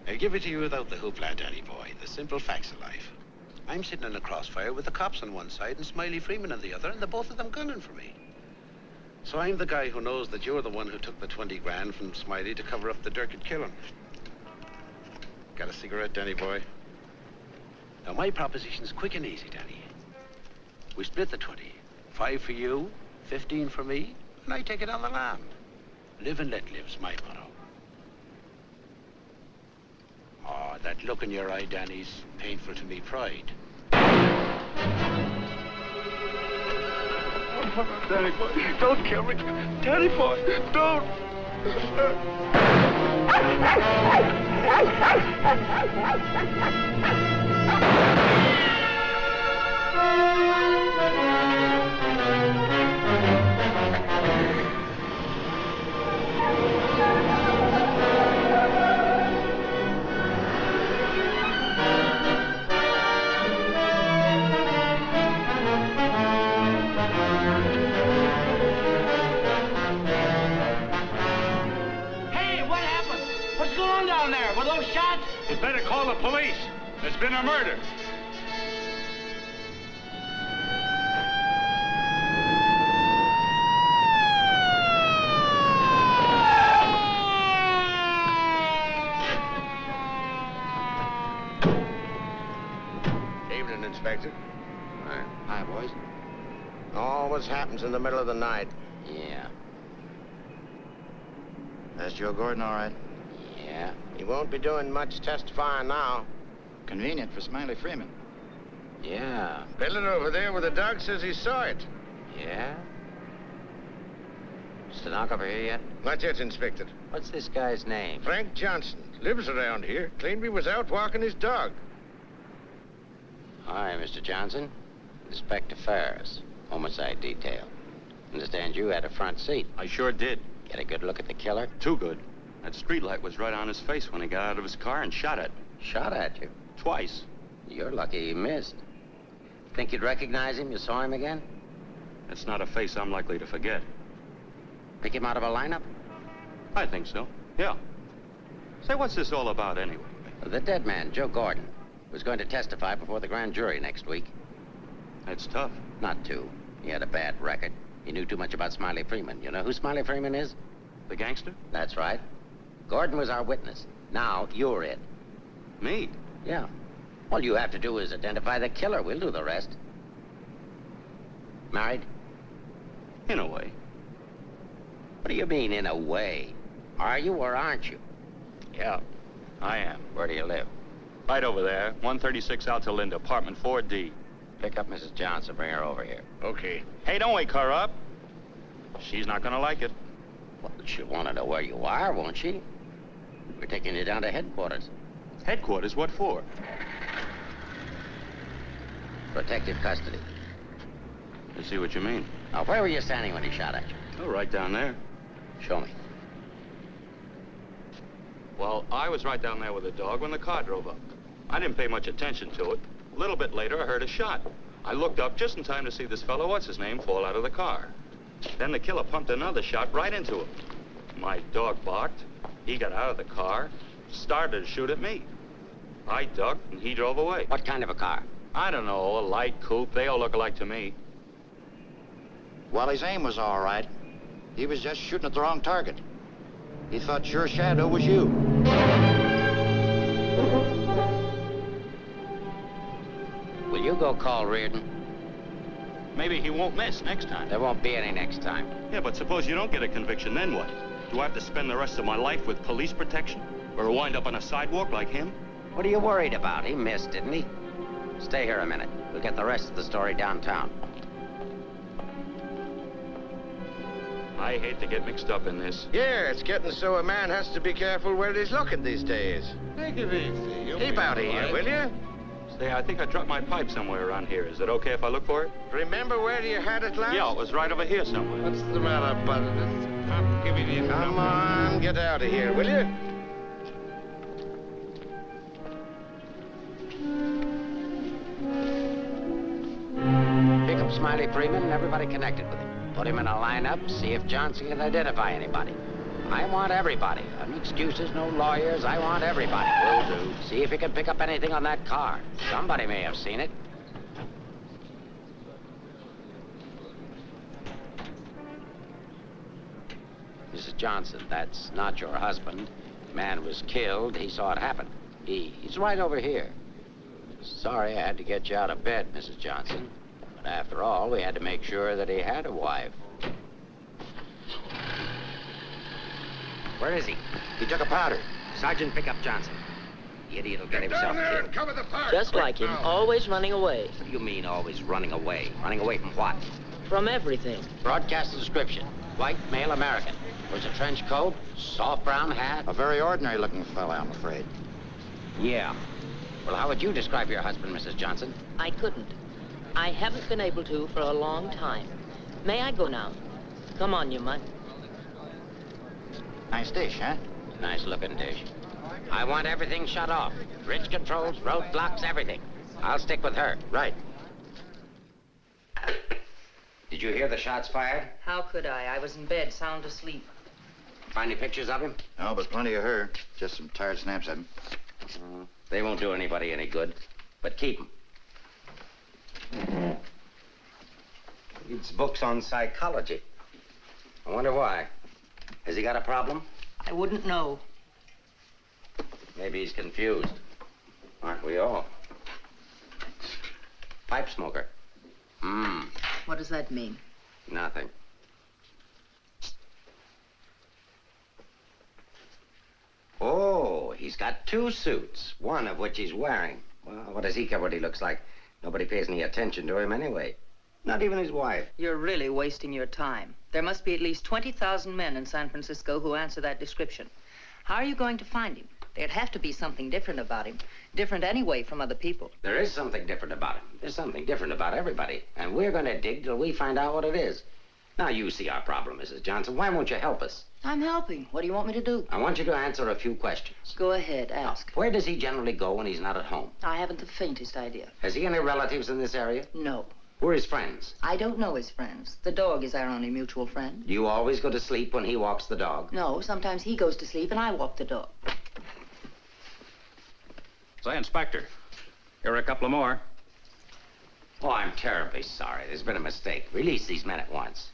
I'll give it to you without the hoopla, Danny boy. The simple facts of life. I'm sitting in a crossfire with the cops on one side and Smiley Freeman on the other, and the both of them gunning for me. So I'm the guy who knows that you're the one who took the 20 grand from Smiley to cover up the Durkett killing. Got a cigarette, Danny boy? Now, my proposition's quick and easy, Danny. We split the 20. 5 for you, 15 for me, and I take it on the land. Live and let live's my motto. Oh, that look in your eye, Danny's painful to me pride. Danny boy, don't kill me. Danny boy, don't. You better call the police. There's been a murder. Evening, Inspector. Hi, boys. Always happens in the middle of the night. Yeah. That's Joe Gordon, all right? Yeah. He won't be doing much testifying now. Convenient for Smiley Freeman. Yeah. Billin over there where the dog says he saw it. Yeah? Stenographer here yet? Not yet, Inspector. What's this guy's name? Frank Johnson. Lives around here. Claimed he was out walking his dog. Hi, Mr. Johnson. Inspector Ferris, homicide detail. Understand you had a front seat. I sure did. Get a good look at the killer? Too good. That streetlight was right on his face when he got out of his car and shot at me. Shot at you? Twice. You're lucky he missed. Think you'd recognize him? You saw him again? That's not a face I'm likely to forget. Pick him out of a lineup? I think so. Yeah. Say, what's this all about anyway? The dead man, Joe Gordon, was going to testify before the grand jury next week. That's tough. Not too. He had a bad record. He knew too much about Smiley Freeman. You know who Smiley Freeman is? The gangster? That's right. Gordon was our witness. Now, you're it. Me? Yeah. All you have to do is identify the killer. We'll do the rest. Married? In a way. What do you mean, in a way? Are you or aren't you? Yeah, I am. Where do you live? Right over there, 136 Alta Linda, apartment 4D. Pick up Mrs. Johnson. Bring her over here. Okay. Hey, don't wake her up. She's not gonna like it. Well, she'll want to know where you are, won't she? We're taking you down to headquarters. Headquarters? What for? Protective custody. I see what you mean. Now, where were you standing when he shot at you? Oh, right down there. Show me. Well, I was right down there with the dog when the car drove up. I didn't pay much attention to it. A little bit later, I heard a shot. I looked up just in time to see this fellow, what's-his-name, fall out of the car. Then the killer pumped another shot right into him. My dog barked. He got out of the car, started to shoot at me. I ducked, and he drove away. What kind of a car? I don't know, a light coupe. They all look alike to me. Well, his aim was all right. He was just shooting at the wrong target. He thought your shadow was you. Will you go call Reardon? Maybe he won't miss next time. There won't be any next time. Yeah, but suppose you don't get a conviction, then what? Do I have to spend the rest of my life with police protection? Or wind up on a sidewalk like him? What are you worried about? He missed, didn't he? Stay here a minute. We'll get the rest of the story downtown. I hate to get mixed up in this. Yeah, it's getting so a man has to be careful where he's looking these days. Take it easy. Keep out of here, will you? Say, I think I dropped my pipe somewhere around here. Is it okay if I look for it? Remember where you had it last? Yeah, it was right over here somewhere. What's the matter, buddy? Just give me the Come on, get out of here, will you? Pick up Smiley Freeman and everybody connected with him. Put him in a lineup, see if Johnson can identify anybody. I want everybody. No excuses, no lawyers. I want everybody. Will do. See if you can pick up anything on that car. Somebody may have seen it. Mrs. Johnson, that's not your husband. The man was killed. He saw it happen. He's right over here. Sorry I had to get you out of bed, Mrs. Johnson. But after all, we had to make sure that he had a wife. Where is he? He took a powder. Sergeant, pick up Johnson. The idiot will get himself killed. Cover the park. Just like him, always running away. What do you mean, always running away? Running away from what? From everything. Broadcast description. White, male American. Wears a trench coat, soft brown hat. A very ordinary-looking fella, I'm afraid. Yeah. Well, how would you describe your husband, Mrs. Johnson? I couldn't. I haven't been able to for a long time. May I go now? Come on, you mutt. Nice dish, huh? Nice-looking dish. I want everything shut off. Bridge controls, roadblocks, everything. I'll stick with her. Right. Did you hear the shots fired? How could I? I was in bed, sound asleep. Find any pictures of him? No, but plenty of her. Just some tired snaps of him. They won't do anybody any good. But keep them. Reads books on psychology. I wonder why. Has he got a problem? I wouldn't know. Maybe he's confused. Aren't we all? Pipe smoker. What does that mean? Nothing. Oh, he's got two suits, one of which he's wearing. Well, what does he care what he looks like? Nobody pays any attention to him anyway. Not even his wife. You're really wasting your time. There must be at least 20,000 men in San Francisco who answer that description. How are you going to find him? There'd have to be something different about him. Different anyway from other people. There is something different about him. There's something different about everybody. And we're going to dig till we find out what it is. Now, you see our problem, Mrs. Johnson. Why won't you help us? I'm helping. What do you want me to do? I want you to answer a few questions. Go ahead, ask. Where does he generally go when he's not at home? I haven't the faintest idea. Has he any relatives in this area? No. Who are his friends? I don't know his friends. The dog is our only mutual friend. Do you always go to sleep when he walks the dog? No, sometimes he goes to sleep and I walk the dog. Say, Inspector, here are a couple of more. Oh, I'm terribly sorry. There's been a mistake. Release these men at once.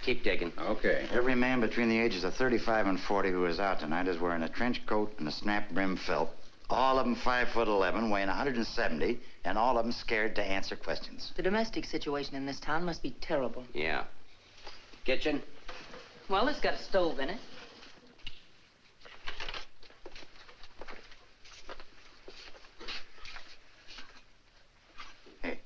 Keep digging. Okay. Every man between the ages of 35 and 40 who is out tonight is wearing a trench coat and a snap-brim felt. All of them 5'11", weighing 170, and all of them scared to answer questions. The domestic situation in this town must be terrible. Yeah. Kitchen? Well, it's got a stove in it. Hey.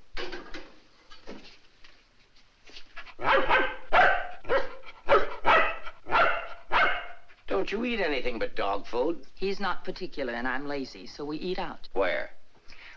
Don't you eat anything but dog food? He's not particular and I'm lazy, so we eat out. Where?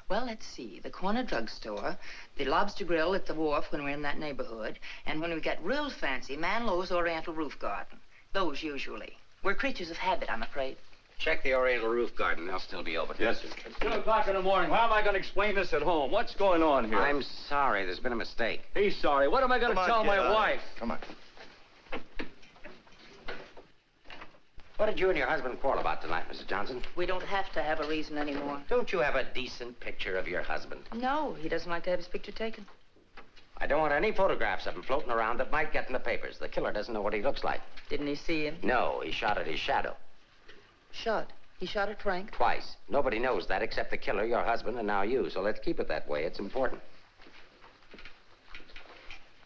Well, let's see. The corner drugstore, the lobster grill at the wharf when we're in that neighborhood, and when we get real fancy, Manlow's Oriental Roof Garden. Those usually. We're creatures of habit, I'm afraid. Check the Oriental Roof Garden. They'll still be open. Yes, sir. It's 2 o'clock in the morning. How am I going to explain this at home? What's going on here? I'm sorry. There's been a mistake. He's sorry. What am I going to tell my wife? Come on. What did you and your husband quarrel about tonight, Mrs. Johnson? We don't have to have a reason anymore. Don't you have a decent picture of your husband? No, he doesn't like to have his picture taken. I don't want any photographs of him floating around that might get in the papers. The killer doesn't know what he looks like. Didn't he see him? No, he shot at his shadow. Shot. He shot at Frank? Twice. Nobody knows that except the killer, your husband, and now you. So let's keep it that way. It's important.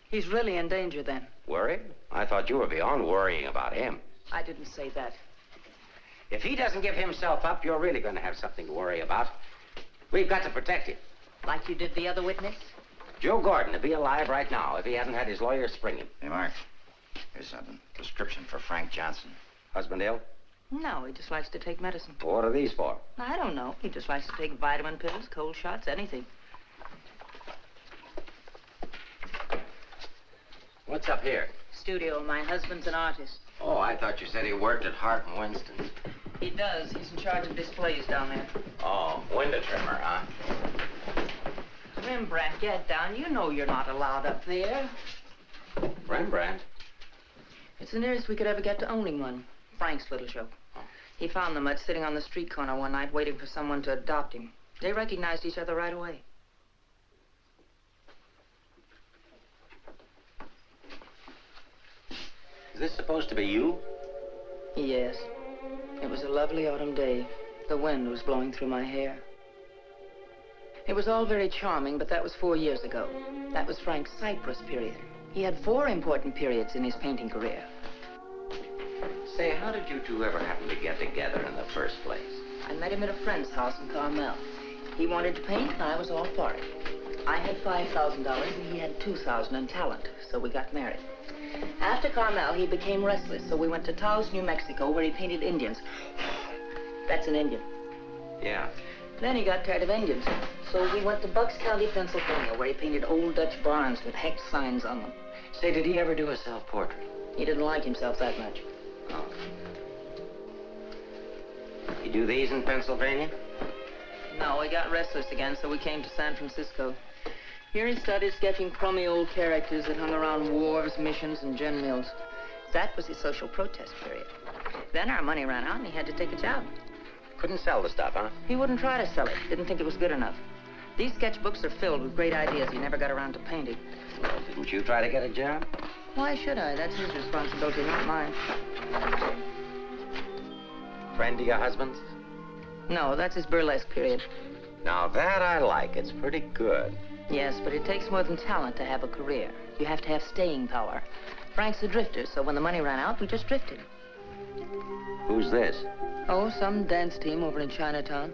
He's really in danger then. Worried? I thought you were beyond worrying about him. I didn't say that. If he doesn't give himself up, you're really going to have something to worry about. We've got to protect him. Like you did the other witness? Joe Gordon would be alive right now if he hadn't had his lawyer spring him. Hey, Mark. Here's something. Prescription for Frank Johnson. Husband ill? No, he just likes to take medicine. What are these for? I don't know. He just likes to take vitamin pills, cold shots, anything. What's up here? Studio. My husband's an artist. Oh, I thought you said he worked at Hart and Winston's. He does. He's in charge of displays down there. Oh, window trimmer, huh? Rembrandt, get down. You know you're not allowed up there. Rembrandt? It's the nearest we could ever get to owning one. Frank's little show. He found the mutt sitting on the street corner one night waiting for someone to adopt him. They recognized each other right away. Is this supposed to be you? Yes. It was a lovely autumn day. The wind was blowing through my hair. It was all very charming, but that was 4 years ago. That was Frank's Cyprus period. He had 4 important periods in his painting career. Say, how did you two ever happen to get together in the first place? I met him at a friend's house in Carmel. He wanted to paint, and I was all for it. I had $5,000, and he had $2,000 in talent, so we got married. After Carmel, he became restless, so we went to Taos, New Mexico, where he painted Indians. That's an Indian. Yeah. Then he got tired of Indians, so we went to Bucks County, Pennsylvania, where he painted old Dutch barns with hex signs on them. Say, did he ever do a self-portrait? He didn't like himself that much. Oh. You do these in Pennsylvania? No, he got restless again, so we came to San Francisco. Here he started sketching crummy old characters that hung around wharves, missions, and gin mills. That was his social protest period. Then our money ran out, and he had to take a job. Couldn't sell the stuff, huh? He wouldn't try to sell it. Didn't think it was good enough. These sketchbooks are filled with great ideas he never got around to painting. Well, didn't you try to get a job? Why should I? That's his responsibility, not mine. Friend of your husband's? No, that's his burlesque period. Now that I like. It's pretty good. Yes, but it takes more than talent to have a career. You have to have staying power. Frank's a drifter, so when the money ran out, we just drifted. Who's this? Oh, some dance team over in Chinatown.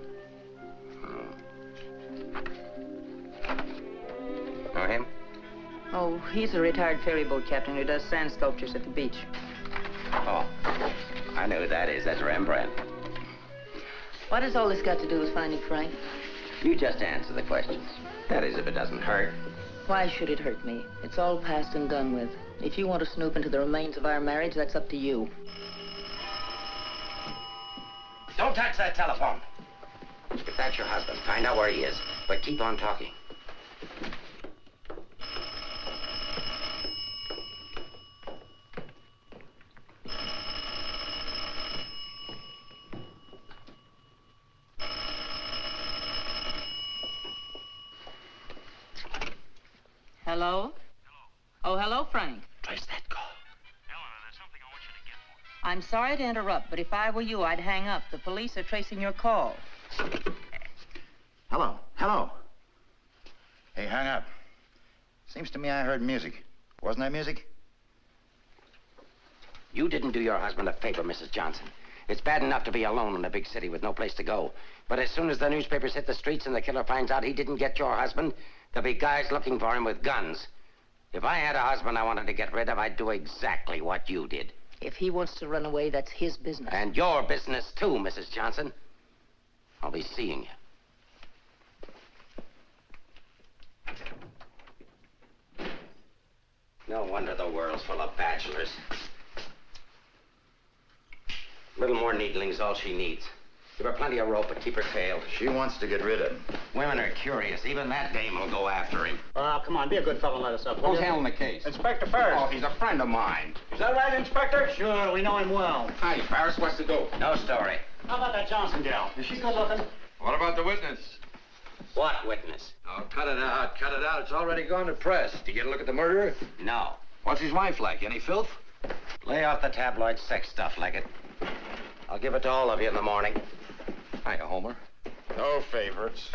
Know him? Oh, he's a retired ferry boat captain who does sand sculptures at the beach. Oh, I know who that is. That's Rembrandt. What has all this got to do with finding Frank? You just answer the questions. That is, if it doesn't hurt. Why should it hurt me? It's all past and done with. If you want to snoop into the remains of our marriage, that's up to you. Don't touch that telephone. If that's your husband, find out where he is. But keep on talking. Hello? Oh, hello, Frank. Trace that call. Eleanor, there's something I want you to get for me. I'm sorry to interrupt, but if I were you, I'd hang up. The police are tracing your call. Hello, hello. Hey, hang up. Seems to me I heard music. Wasn't that music? You didn't do your husband a favor, Mrs. Johnson. It's bad enough to be alone in a big city with no place to go. But as soon as the newspapers hit the streets and the killer finds out he didn't get your husband, there'll be guys looking for him with guns. If I had a husband I wanted to get rid of, I'd do exactly what you did. If he wants to run away, that's his business. And your business, too, Mrs. Johnson. I'll be seeing you. No wonder the world's full of bachelors. A little more needling's all she needs. Give her plenty of rope, but keep her tail. She wants to get rid of him. Women are curious. Even that dame will go after him. Come on, be a good fellow and let us up. Who's handling the case? Inspector Ferris. Oh, he's a friend of mine. Is that right, Inspector? Sure, we know him well. Hi, Ferris. What's the dope? No story. How about that Johnson gal? Is she good looking? What about the witness? What witness? Oh, cut it out, cut it out. It's already gone to press. Did you get a look at the murderer? No. What's his wife like? Any filth? Lay off the tabloid sex stuff, Leggett. I'll give it to all of you in the morning. Hiya, Homer. No favorites.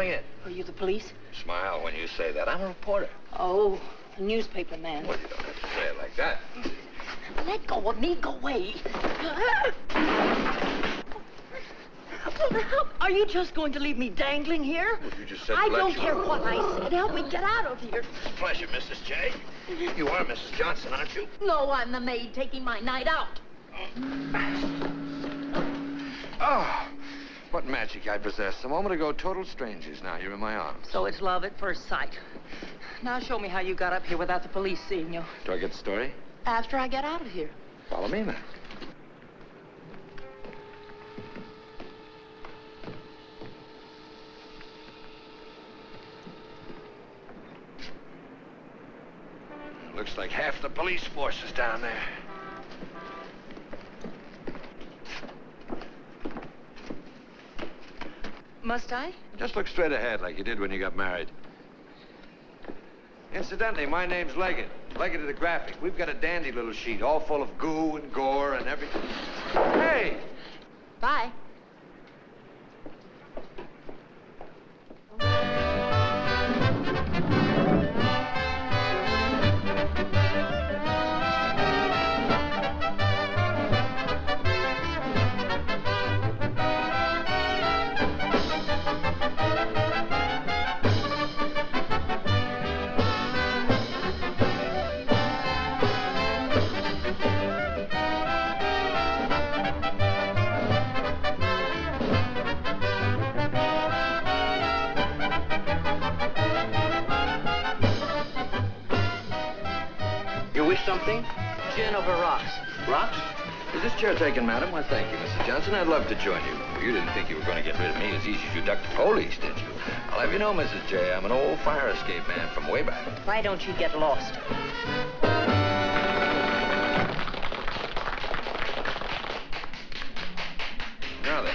going in. Are you the police? Smile when you say that. I'm a reporter. Oh, a newspaper man. Well, you don't have to say it like that. Let go of me. Go away. Are you just going to leave me dangling here? Well, you just said I to let don't you- care what I said. Help me get out of here. It's a pleasure, Mrs. J. You are Mrs. Johnson, aren't you? No, I'm the maid taking my night out. Oh, what magic I possess. A moment ago, total strangers. Now you're in my arms. So it's love at first sight. Now show me how you got up here without the police seeing you. Do I get the story? After I get out of here. Follow me, then. Looks like half the police force is down there. Must I? Just look straight ahead like you did when you got married. Incidentally, my name's Leggett. Leggett of the Graphic. We've got a dandy little sheet, all full of goo and gore and everything. Hey! Bye. You wish something? Gin over rocks. Rocks? Is this chair taken, madam? Why, thank you, Mrs. Johnson. I'd love to join you. You didn't think you were going to get rid of me as easy as you ducked the police, did you? I'll have you know, Mrs. J, I'm an old fire escape man from way back. Why don't you get lost? Now then,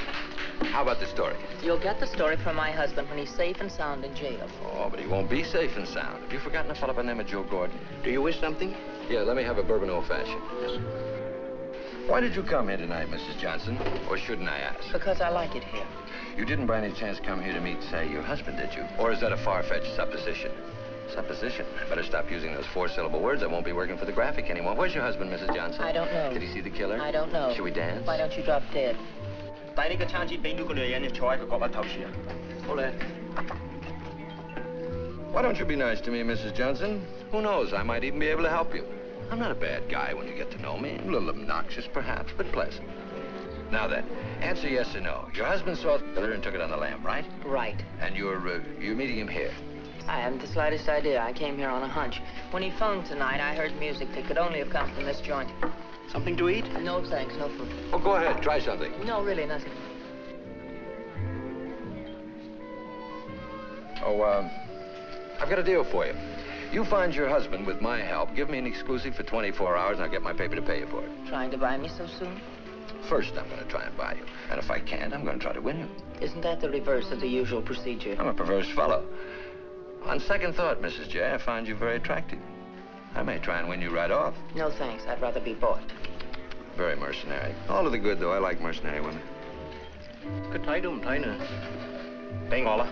how about the story? You'll get the story from my husband when he's safe and sound in jail. Oh, but he won't be safe and sound. Have you forgotten a fellow by the name of Joe Gordon? Do you wish something? Yeah, let me have a bourbon old-fashioned. Yes. Why did you come here tonight, Mrs. Johnson? Or shouldn't I ask? Because I like it here. You didn't by any chance come here to meet, say, your husband, did you? Or is that a far-fetched supposition? Supposition? I better stop using those four-syllable words. I won't be working for the Graphic anymore. Where's your husband, Mrs. Johnson? I don't know. Did he see the killer? I don't know. Should we dance? Why don't you drop dead? 帶呢個餐紙俾呢個女人，坐喺佢角落頭處啊！好咧。 Why don't you be nice to me, Mrs. Johnson? Who knows? I might even be able to help you. I'm not a bad guy when you get to know me. A little obnoxious, perhaps, but pleasant. Now then, answer yes or no. Your husband saw the killer and took it on the lam, right? Right. And you're meeting him here. I haven't the slightest idea. I came here on a hunch. When he phoned tonight, I heard music that could only have come from this joint. Something to eat? No, thanks. No food. Well, go ahead. Try something. No, really, nothing. Oh, I've got a deal for you. You find your husband with my help. Give me an exclusive for 24 hours, and I'll get my paper to pay you for it. Trying to buy me so soon? First, I'm going to try and buy you. And if I can't, I'm going to try to win you. Isn't that the reverse of the usual procedure? I'm a perverse fellow. On second thought, Mrs. J, I find you very attractive. I may try and win you right off. No, thanks. I'd rather be bought. Very mercenary. All to the good, though. I like mercenary women. 佢睇都唔睇呢？俾我啦。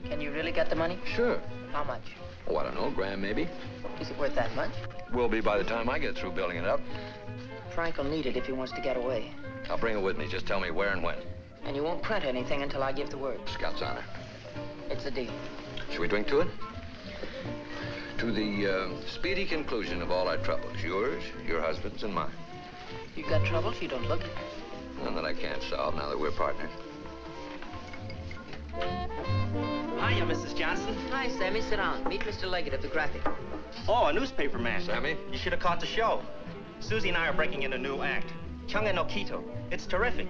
Can you really get the money? Sure. How much? Oh, I don't know, grand maybe. Is it worth that much? Will be by the time I get through building it up. Frank will need it if he wants to get away. I'll bring it with me. Just tell me where and when. And you won't print anything until I give the word. Scout's honor. It's a deal. Should we drink to it? To the speedy conclusion of all our troubles. Yours, your husband's, and mine. You got troubles? You don't look it. None that I can't solve now that we're partners. Hiya, Mrs. Johnson. Hi, Sammy. Sit down. Meet Mr. Leggett of the Graphic. Oh, a newspaper man. Sammy? You should have caught the show. Susie and I are breaking in a new act. Chunga no Quito. It's terrific.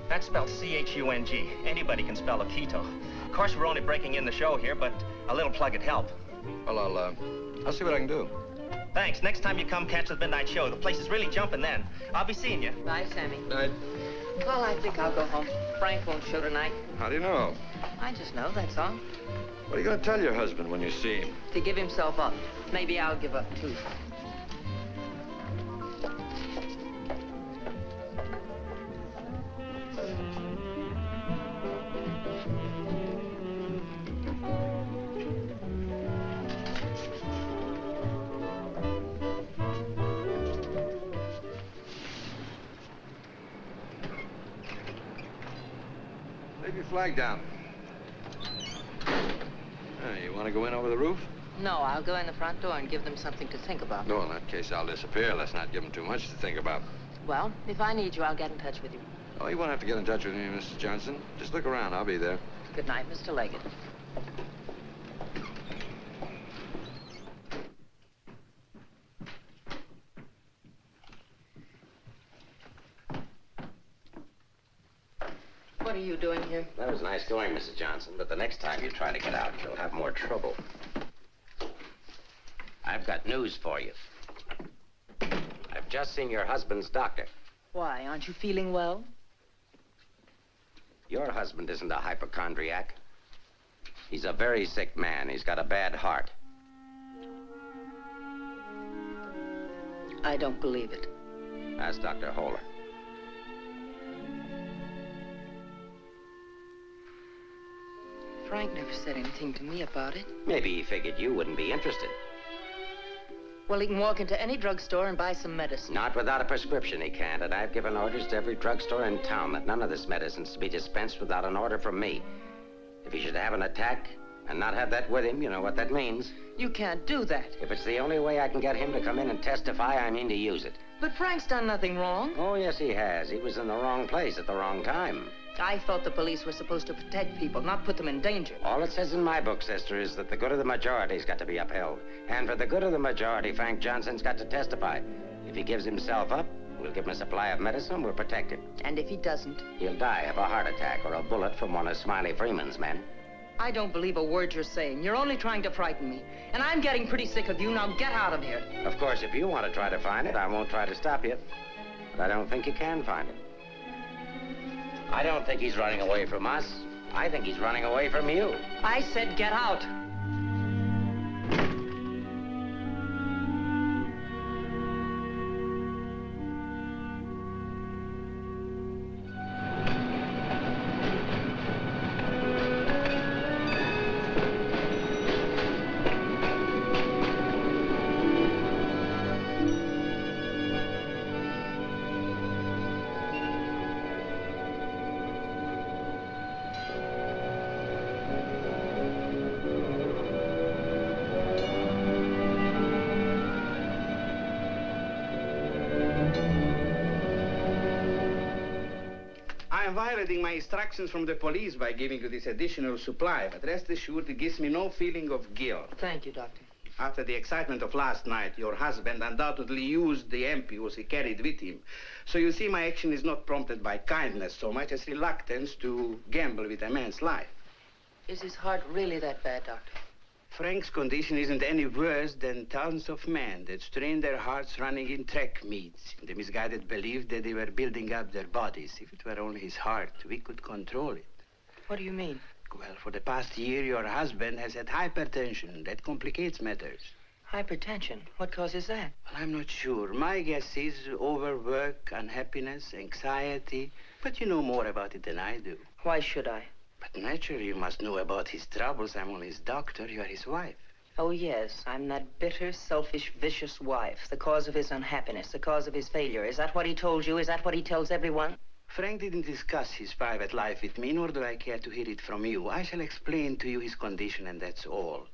That's spelled C-H-U-N-G. Anybody can spell Quito. Of course, we're only breaking in the show here, but a little plug would help. Well, I'll see what I can do. Thanks. Next time you come catch the midnight show, the place is really jumping then. I'll be seeing you. Bye, Sammy. Night. Well, I think I'll go home. Frank won't show tonight. How do you know? I just know, that's all. What are you going to tell your husband when you see him? To give himself up. Maybe I'll give up, too. flag down. You want to go in over the roof? No, I'll go in the front door and give them something to think about. No, in that case, I'll disappear. Let's not give them too much to think about. Well, if I need you, I'll get in touch with you. Oh, you won't have to get in touch with me, Mrs. Johnson. Just look around. I'll be there. Good night, Mr. Leggett. What are you doing here? That was nice going, Mrs. Johnson, but the next time you try to get out, you'll have more trouble. I've got news for you. I've just seen your husband's doctor. Why, aren't you feeling well? Your husband isn't a hypochondriac. He's a very sick man. He's got a bad heart. I don't believe it. Ask Dr. Holler. Frank never said anything to me about it. Maybe he figured you wouldn't be interested. Well, he can walk into any drugstore and buy some medicine. Not without a prescription, he can't. And I've given orders to every drugstore in town that none of this medicine's to be dispensed without an order from me. If he should have an attack and not have that with him, you know what that means. You can't do that. If it's the only way I can get him to come in and testify, I mean to use it. But Frank's done nothing wrong. Oh, yes, he has. He was in the wrong place at the wrong time. I thought the police were supposed to protect people, not put them in danger. All it says in my book, sister, is that the good of the majority's got to be upheld. And for the good of the majority, Frank Johnson's got to testify. If he gives himself up, we'll give him a supply of medicine, we'll protect him. And if he doesn't? He'll die of a heart attack or a bullet from one of Smiley Freeman's men. I don't believe a word you're saying. You're only trying to frighten me. And I'm getting pretty sick of you. Now get out of here. Of course, if you want to try to find it, I won't try to stop you. But I don't think you can find it. I don't think he's running away from us. I think he's running away from you. I said get out. I'm violating my instructions from the police by giving you this additional supply, but rest assured it gives me no feeling of guilt. Thank you, Doctor. After the excitement of last night, your husband undoubtedly used the ampoules he carried with him. So you see, my action is not prompted by kindness so much as reluctance to gamble with a man's life. Is his heart really that bad, Doctor? Frank's condition isn't any worse than thousands of men that strain their hearts running in track meets in the misguided belief that they were building up their bodies. If it were only his heart, we could control it. What do you mean? Well, for the past year, your husband has had hypertension. That complicates matters. Hypertension? What causes that? Well, I'm not sure. My guess is overwork, unhappiness, anxiety. But you know more about it than I do. Why should I? But naturally, you must know about his troubles. I'm only his doctor. You are his wife. Oh, yes. I'm that bitter, selfish, vicious wife. The cause of his unhappiness, the cause of his failure. Is that what he told you? Is that what he tells everyone? Frank didn't discuss his private life with me, nor do I care to hear it from you. I shall explain to you his condition, and that's all.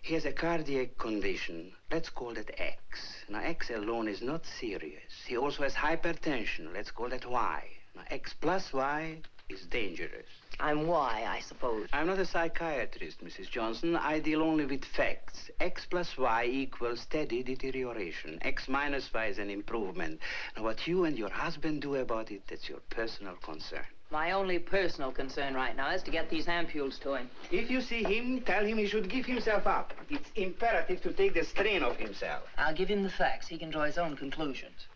He has a cardiac condition. Let's call that X. Now, X alone is not serious. He also has hypertension. Let's call that Y. Now, X plus Y is dangerous. I'm Y, I suppose. I'm not a psychiatrist, Mrs. Johnson. I deal only with facts. X plus Y equals steady deterioration. X minus Y is an improvement. Now, what you and your husband do about it, that's your personal concern. My only personal concern right now is to get these ampoules to him. If you see him, tell him he should give himself up. It's imperative to take the strain off himself. I'll give him the facts. He can draw his own conclusions.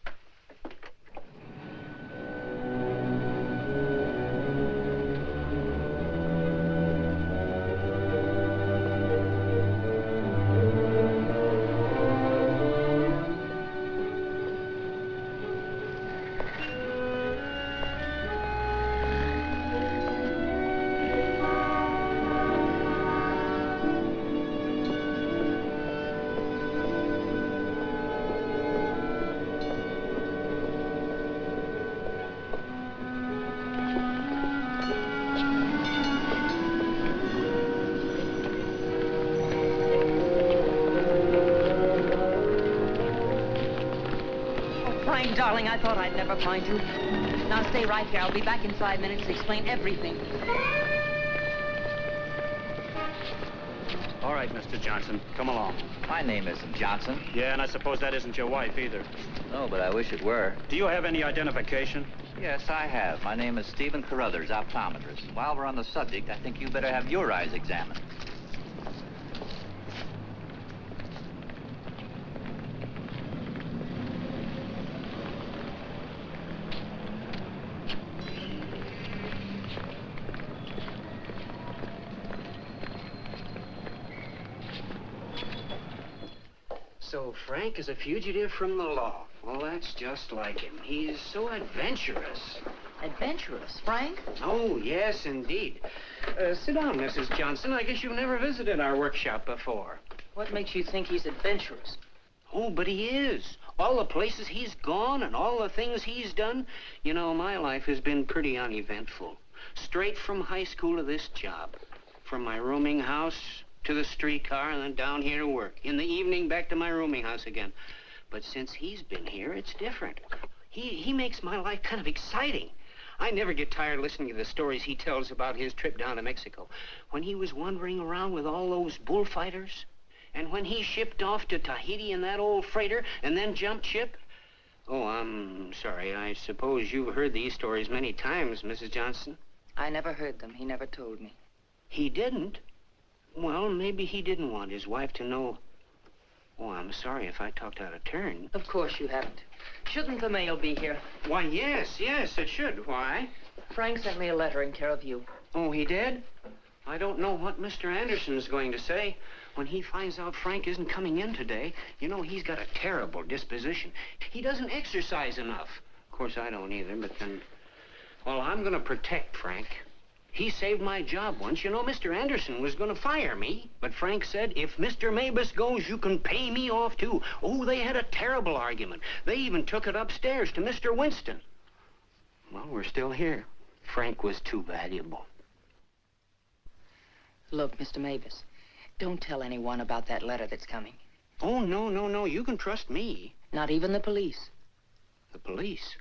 darling, I thought I'd never find you. Now stay right here. I'll be back in 5 minutes to explain everything. All right, Mr. Johnson, come along. My name isn't Johnson. Yeah, and I suppose that isn't your wife either. No, but I wish it were. Do you have any identification? Yes, I have. My name is Stephen Carruthers, optometrist. And while we're on the subject, I think you better have your eyes examined. So Frank is a fugitive from the law. Well, that's just like him. He's so adventurous. Adventurous, Frank? Oh, yes, indeed. Sit down, Mrs. Johnson. I guess you've never visited our workshop before. What makes you think he's adventurous? Oh, but he is. All the places he's gone and all the things he's done. You know, my life has been pretty uneventful. Straight from high school to this job. From my rooming house to the streetcar and then down here to work. In the evening, back to my rooming house again. But since he's been here, it's different. He makes my life kind of exciting. I never get tired listening to the stories he tells about his trip down to Mexico. When he was wandering around with all those bullfighters. And when he shipped off to Tahiti in that old freighter and then jumped ship. Oh, I'm sorry. I suppose you've heard these stories many times, Mrs. Johnson. I never heard them. He never told me. He didn't? Well, maybe he didn't want his wife to know. Oh, I'm sorry if I talked out of turn. Of course you haven't. Shouldn't the mail be here? Why, yes, it should. Why? Frank sent me a letter in care of you. Oh, he did? I don't know what Mr. Anderson's going to say. When he finds out Frank isn't coming in today, you know, he's got a terrible disposition. He doesn't exercise enough. Of course, I don't either, but then... Well, I'm going to protect Frank. He saved my job once. You know, Mr. Anderson was going to fire me. But Frank said, if Mr. Mavis goes, you can pay me off, too. Oh, they had a terrible argument. They even took it upstairs to Mr. Winston. Well, we're still here. Frank was too valuable. Look, Mr. Mavis, don't tell anyone about that letter that's coming. Oh, no. You can trust me. Not even the police. The police?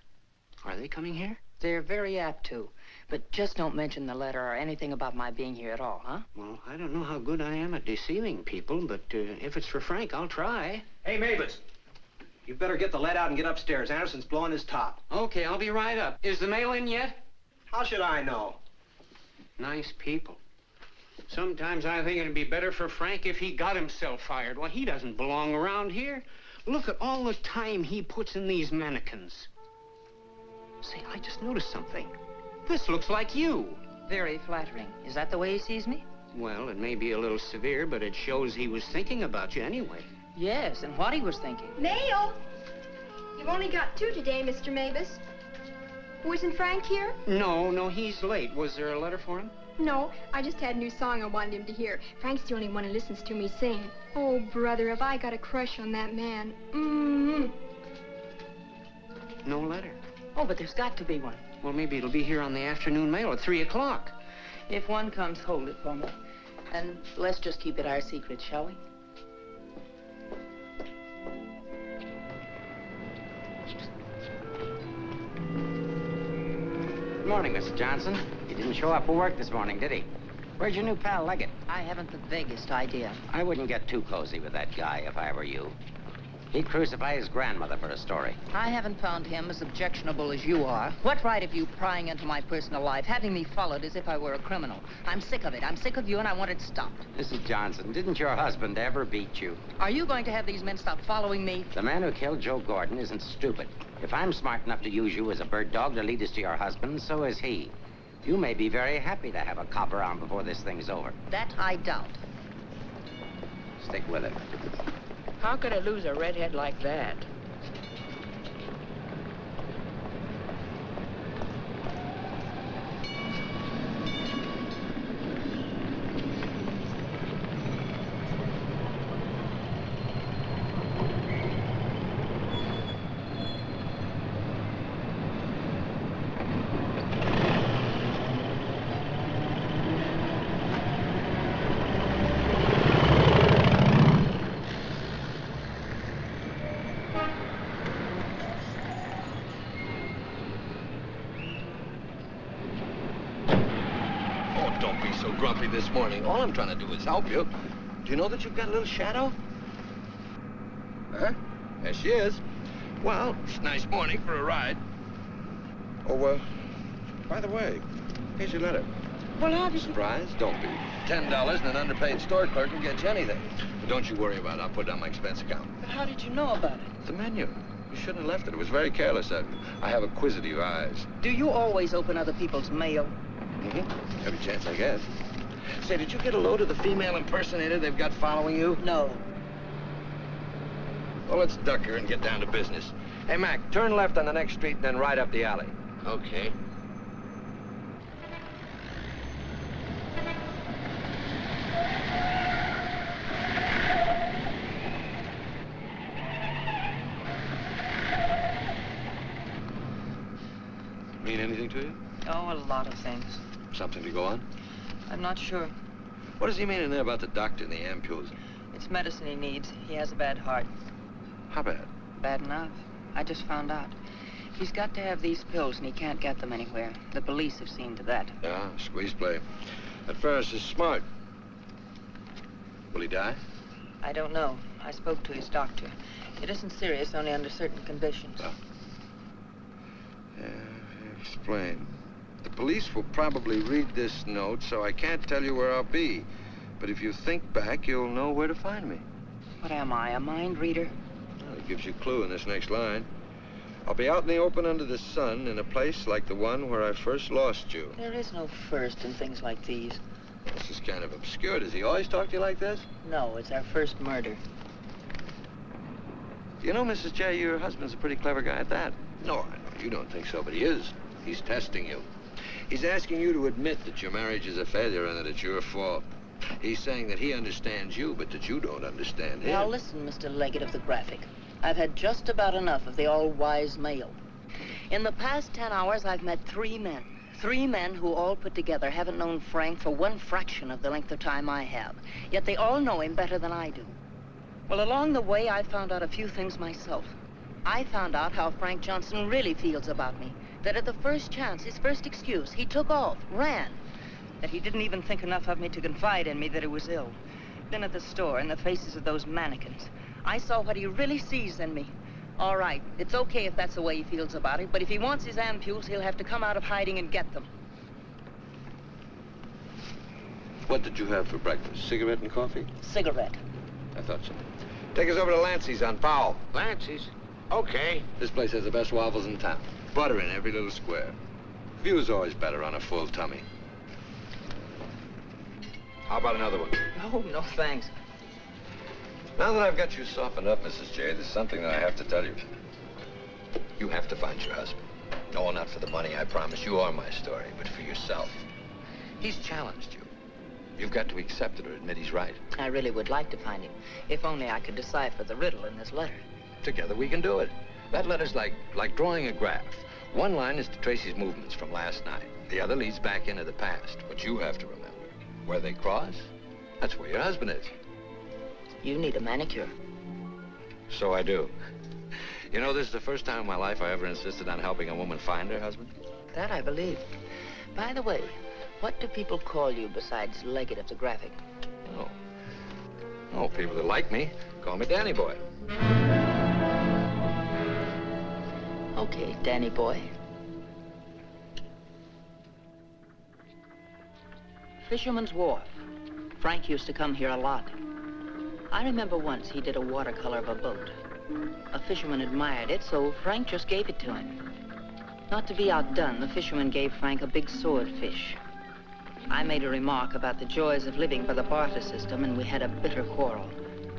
Are they coming here? They're very apt to. But just don't mention the letter or anything about my being here at all, huh? Well, I don't know how good I am at deceiving people, but if it's for Frank, I'll try. Hey, Mavis, you better get the lead out and get upstairs. Anderson's blowing his top. Okay, I'll be right up. Is the mail in yet? How should I know? Nice people. Sometimes I think it'd be better for Frank if he got himself fired. Well, he doesn't belong around here. Look at all the time he puts in these mannequins. Say, I just noticed something. This looks like you. Very flattering. Is that the way he sees me? Well, it may be a little severe, but it shows he was thinking about you anyway. Yes, and what he was thinking. Mail! You've only got 2 today, Mr. Mavis. Wasn't Frank here? No, he's late. Was there a letter for him? No, I just had a new song I wanted him to hear. Frank's the only one who listens to me sing. Oh, brother, have I got a crush on that man. No letter. Oh, but there's got to be one. Well, maybe it'll be here on the afternoon mail at 3 o'clock. If one comes, hold it for me. And let's just keep it our secret, shall we? Good morning, Mr. Johnson. He didn't show up for work this morning, did he? Where's your new pal, Leggett? I haven't the vaguest idea. I wouldn't get too cozy with that guy if I were you. He'd crucify his grandmother for a story. I haven't found him as objectionable as you are. What right have you prying into my personal life, having me followed as if I were a criminal? I'm sick of it. I'm sick of you, and I want it stopped. Mrs. Johnson, didn't your husband ever beat you? Are you going to have these men stop following me? The man who killed Joe Gordon isn't stupid. If I'm smart enough to use you as a bird dog to lead us to your husband, so is he. You may be very happy to have a cop around before this thing's over. That I doubt. Stick with it. How could I lose a redhead like that? this morning. All I'm trying to do is help you. Do you know that you've got a little shadow? Huh? There she is. Well, it's a nice morning for a ride. Oh, by the way, here's your letter. Well, how did you... Surprise? Don't be. $10 and an underpaid store clerk can get you anything. But don't you worry about it. I'll put it on my expense account. But how did you know about it? The menu. You shouldn't have left it. It was very careless. I have acquisitive eyes. Do you always open other people's mail? Mm-hmm. Every chance I get. Say, did you get a load of the female impersonator they've got following you? No. Well, let's duck her and get down to business. Hey, Mac, turn left on the next street and then right up the alley. Okay. Mean anything to you? Oh, a lot of things. Something to go on? I'm not sure. What does he mean in there about the doctor and the ampules? It's medicine he needs. He has a bad heart. How bad? Bad enough. I just found out. He's got to have these pills, and he can't get them anywhere. The police have seen to that. Yeah, squeeze play. That Ferris is smart. Will he die? I don't know. I spoke to his doctor. It isn't serious, only under certain conditions. Oh. Yeah, explain. The police will probably read this note, so I can't tell you where I'll be. But if you think back, you'll know where to find me. What am I, a mind reader? Well, it gives you a clue in this next line. I'll be out in the open under the sun in a place like the one where I first lost you. There is no first in things like these. This is kind of obscure. Does he always talk to you like this? No, it's our first murder. You know, Mrs. J, your husband's a pretty clever guy at that. No, I know you don't think so, but he is. He's testing you. He's asking you to admit that your marriage is a failure and that it's your fault. He's saying that he understands you, but that you don't understand him. Now listen, Mr. Leggett of the Graphic. I've had just about enough of the all-wise male. In the past 10 hours, I've met 3 men. 3 men who all put together haven't known Frank for one fraction of the length of time I have. Yet they all know him better than I do. Well, along the way, I found out a few things myself. I found out how Frank Johnson really feels about me. That at the first chance, his first excuse, he took off, ran. That he didn't even think enough of me to confide in me that he was ill. Then at the store, in the faces of those mannequins, I saw what he really sees in me. All right, it's okay if that's the way he feels about it, but if he wants his ampules, he'll have to come out of hiding and get them. What did you have for breakfast? Cigarette and coffee? Cigarette. I thought so. Take us over to Lancey's on Powell. Lancey's? Okay. This place has the best waffles in town. Butter in every little square. View's always better on a full tummy. How about another one? Oh, no, thanks. Now that I've got you softened up, Mrs. J, there's something that I have to tell you. You have to find your husband. No, not for the money, I promise. You are my story, but for yourself. He's challenged you. You've got to accept it or admit he's right. I really would like to find him, if only I could decipher the riddle in this letter. Together we can do it. That letter's like drawing a graph. One line is to trace his movements from last night. The other leads back into the past. But you have to remember, where they cross, that's where your husband is. You need a manicure. So I do. You know, this is the first time in my life I ever insisted on helping a woman find her husband. That I believe. By the way, what do people call you besides Leggett of the Graphic? Oh, people that like me call me Danny Boy. Okay, Danny Boy. Fisherman's Wharf. Frank used to come here a lot. I remember once he did a watercolor of a boat. A fisherman admired it, so Frank just gave it to him. Not to be outdone, the fisherman gave Frank a big swordfish. I made a remark about the joys of living by the barter system, and we had a bitter quarrel.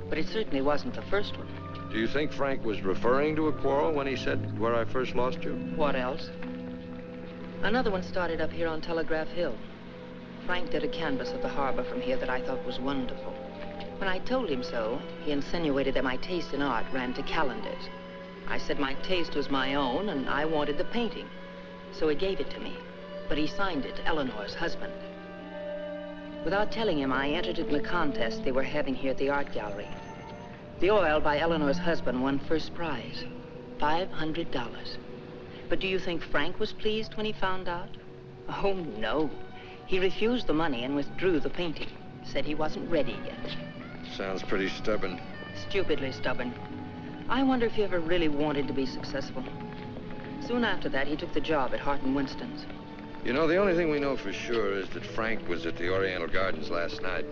But it certainly wasn't the first one. Do you think Frank was referring to a quarrel when he said, where I first lost you? What else? Another one started up here on Telegraph Hill. Frank did a canvas of the harbor from here that I thought was wonderful. When I told him so, he insinuated that my taste in art ran to calendars. I said my taste was my own, and I wanted the painting. So he gave it to me, but he signed it, Eleanor's husband. Without telling him, I entered in the contest they were having here at the art gallery. The oil by Eleanor's husband won first prize, $500. But do you think Frank was pleased when he found out? Oh, no. He refused the money and withdrew the painting. Said he wasn't ready yet. Sounds pretty stubborn. Stupidly stubborn. I wonder if he ever really wanted to be successful. Soon after that, he took the job at Hart & Winston's. You know, the only thing we know for sure is that Frank was at the Oriental Gardens last night.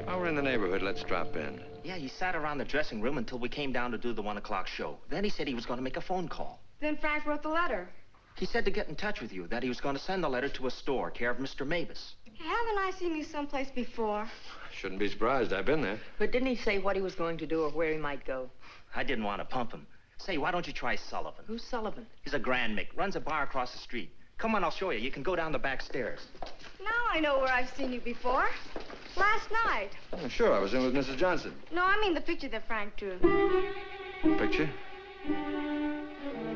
While we're in the neighborhood, let's drop in. Yeah, he sat around the dressing room until we came down to do the 1 o'clock show. Then he said he was going to make a phone call. Then Frank wrote the letter. He said to get in touch with you, that he was going to send the letter to a store, care of Mr. Mavis. Haven't I seen you someplace before? Shouldn't be surprised. I've been there. But didn't he say what he was going to do or where he might go? I didn't want to pump him. Say, why don't you try Sullivan? Who's Sullivan? He's a Grand Mick, runs a bar across the street. Come on, I'll show you. You can go down the back stairs. Now I know where I've seen you before. Last night. Oh, sure, I was in with Mrs. Johnson. No, I mean the picture that Frank drew. Picture?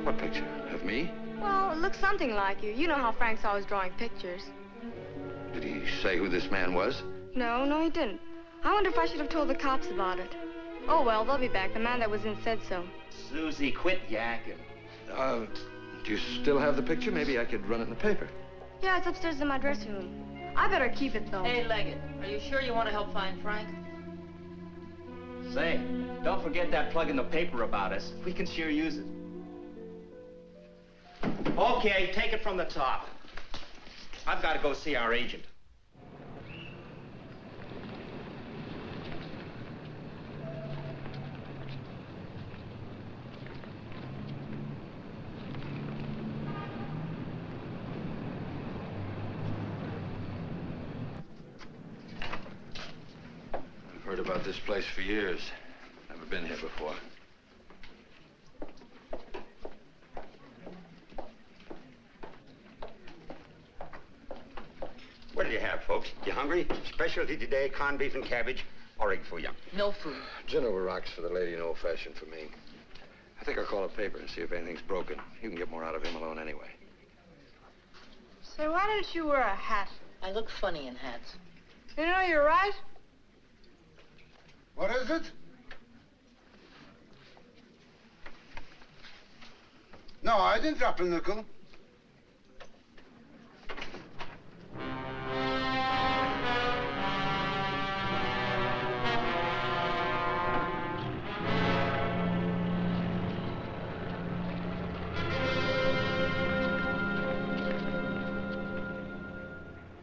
What picture? Of me? Well, it looks something like you. You know how Frank's always drawing pictures. Did he say who this man was? No, he didn't. I wonder if I should have told the cops about it. Oh, well, they'll be back. The man that was in said so. Susie, quit yakking. Do you still have the picture? Maybe I could run it in the paper. Yeah, it's upstairs in my dressing room. I better keep it, though. Hey, Leggett, are you sure you want to help find Frank? Say, don't forget that plug in the paper about us. We can sure use it. Okay, take it from the top. I've got to go see our agent. I've heard about this place for years. Never been here before. What do you have, folks? You hungry? Specialty today, corned beef and cabbage, or egg foo young. No food. Gin over rocks for the lady and old-fashioned for me. I think I'll call a paper and see if anything's broken. You can get more out of him alone anyway. Say, why don't you wear a hat? I look funny in hats. You know, you're right. What is it? No, I didn't drop a nickel.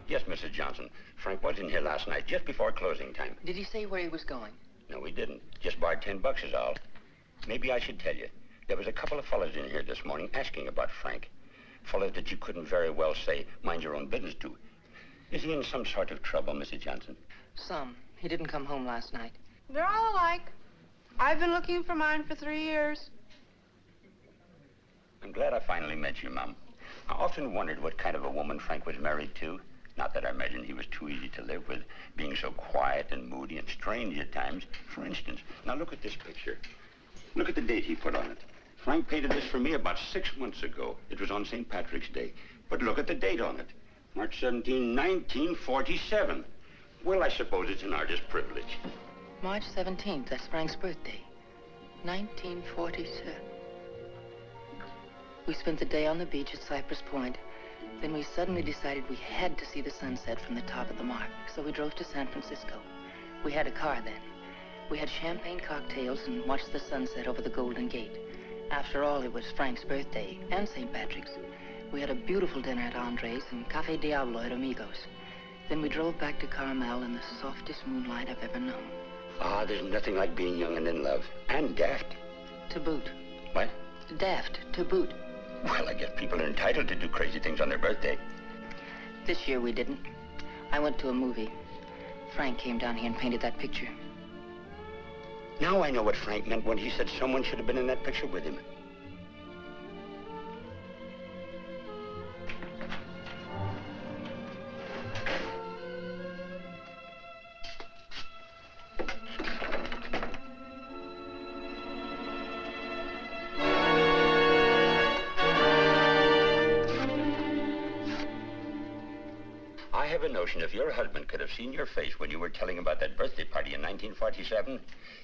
Yes, Mrs. Johnson. Frank was in here last night, just before closing time. Did he say where he was going? No, he didn't. Just borrowed $10 is all. Maybe I should tell you. There was a couple of fellas in here this morning asking about Frank. Fellas that you couldn't very well say, mind your own business to. Is he in some sort of trouble, Mrs. Johnson? Some. He didn't come home last night. They're all alike. I've been looking for mine for 3 years. I'm glad I finally met you, Mom. I often wondered what kind of a woman Frank was married to. Not that I imagined he was too easy to live with, being so quiet and moody and strange at times. For instance, now look at this picture. Look at the date he put on it. Frank painted this for me about 6 months ago. It was on St. Patrick's Day. But look at the date on it. March 17, 1947. Well, I suppose it's an artist's privilege. March 17th, that's Frank's birthday. 1947. We spent the day on the beach at Cypress Point. Then we suddenly decided we had to see the sunset from the top of the mark. So we drove to San Francisco. We had a car then. We had champagne cocktails and watched the sunset over the Golden Gate. After all, it was Frank's birthday and St. Patrick's. We had a beautiful dinner at Andre's and Cafe Diablo at Amigos. Then we drove back to Carmel in the softest moonlight I've ever known. Ah, there's nothing like being young and in love. And daft. To boot. What? Daft, to boot. Well, I guess people are entitled to do crazy things on their birthday. This year we didn't. I went to a movie. Frank came down here and painted that picture. Now I know what Frank meant when he said someone should have been in that picture with him. I have a notion if your husband could have seen your face when you were telling about that birthday party in 1947,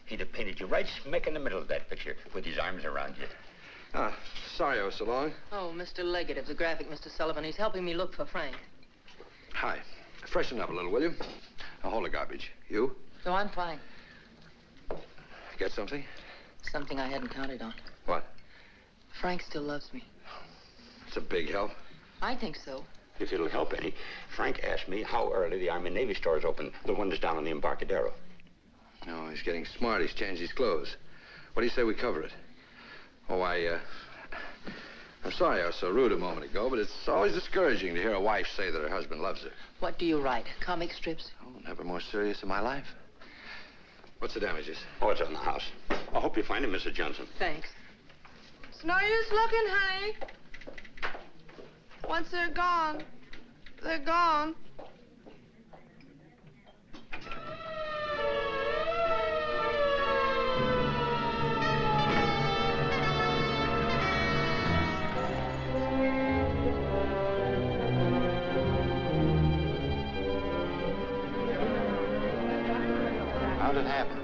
he'd have painted you right smack in the middle of that picture with his arms around you. Sorry I was so long. Oh, Mr. Leggett of the graphic, Mr. Sullivan. He's helping me look for Frank. Hi. Freshen up a little, will you? Now, hold the garbage. You? No, I'm fine. Get something? Something I hadn't counted on. What? Frank still loves me. It's a big help. I think so. If it'll help any, Frank asked me how early the Army and Navy stores open, the one that's down on the Embarcadero. No, he's getting smart. He's changed his clothes. What do you say we cover it? Oh, I'm sorry I was so rude a moment ago, but it's always discouraging to hear a wife say that her husband loves her. What do you write? Comic strips? Oh, never more serious in my life. What's the damages? Oh, it's on the house. I hope you find him, Mrs. Johnson. Thanks. It's no use looking, honey. Once they're gone, they're gone. How'd it happen?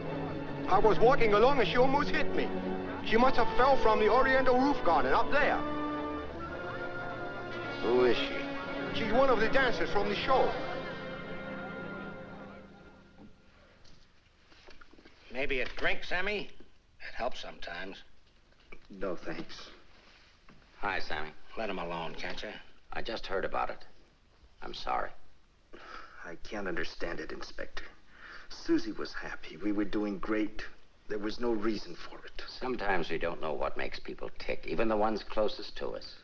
I was walking along and she almost hit me. She must have fell from the Oriental roof garden up there. Who is she? She's one of the dancers from the show. Maybe a drink, Sammy? It helps sometimes. No, thanks. Hi, Sammy. Let him alone, can't you? I just heard about it. I'm sorry. I can't understand it, Inspector. Susie was happy. We were doing great. There was no reason for it. Sometimes we don't know what makes people tick, even the ones closest to us.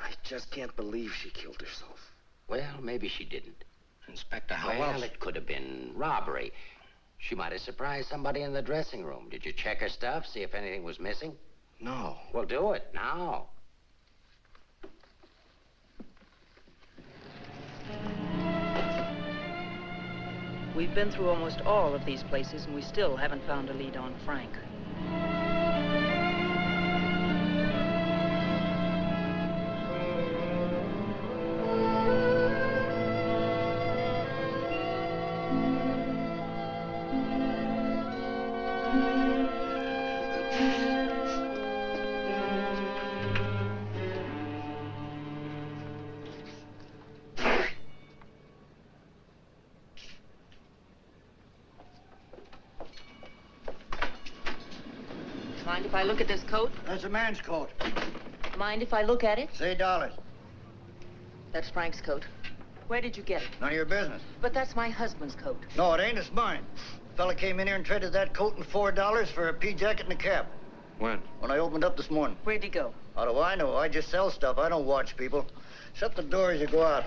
I just can't believe she killed herself. Well, maybe she didn't. Inspector, how Well, else? it could have been robbery. She might have surprised somebody in the dressing room. Did you check her stuff, see if anything was missing? No. Well, do it now. We've been through almost all of these places, and we still haven't found a lead on Frank. Mind if I look at this coat? That's a man's coat. Mind if I look at it? Say dollars. That's Frank's coat. Where did you get it? None of your business. But that's my husband's coat. No, it ain't. It's mine. Fella came in here and traded that coat and $4 for a pea jacket and a cap. When? When I opened up this morning. Where'd he go? How do I know? I just sell stuff. I don't watch people. Shut the door as you go out.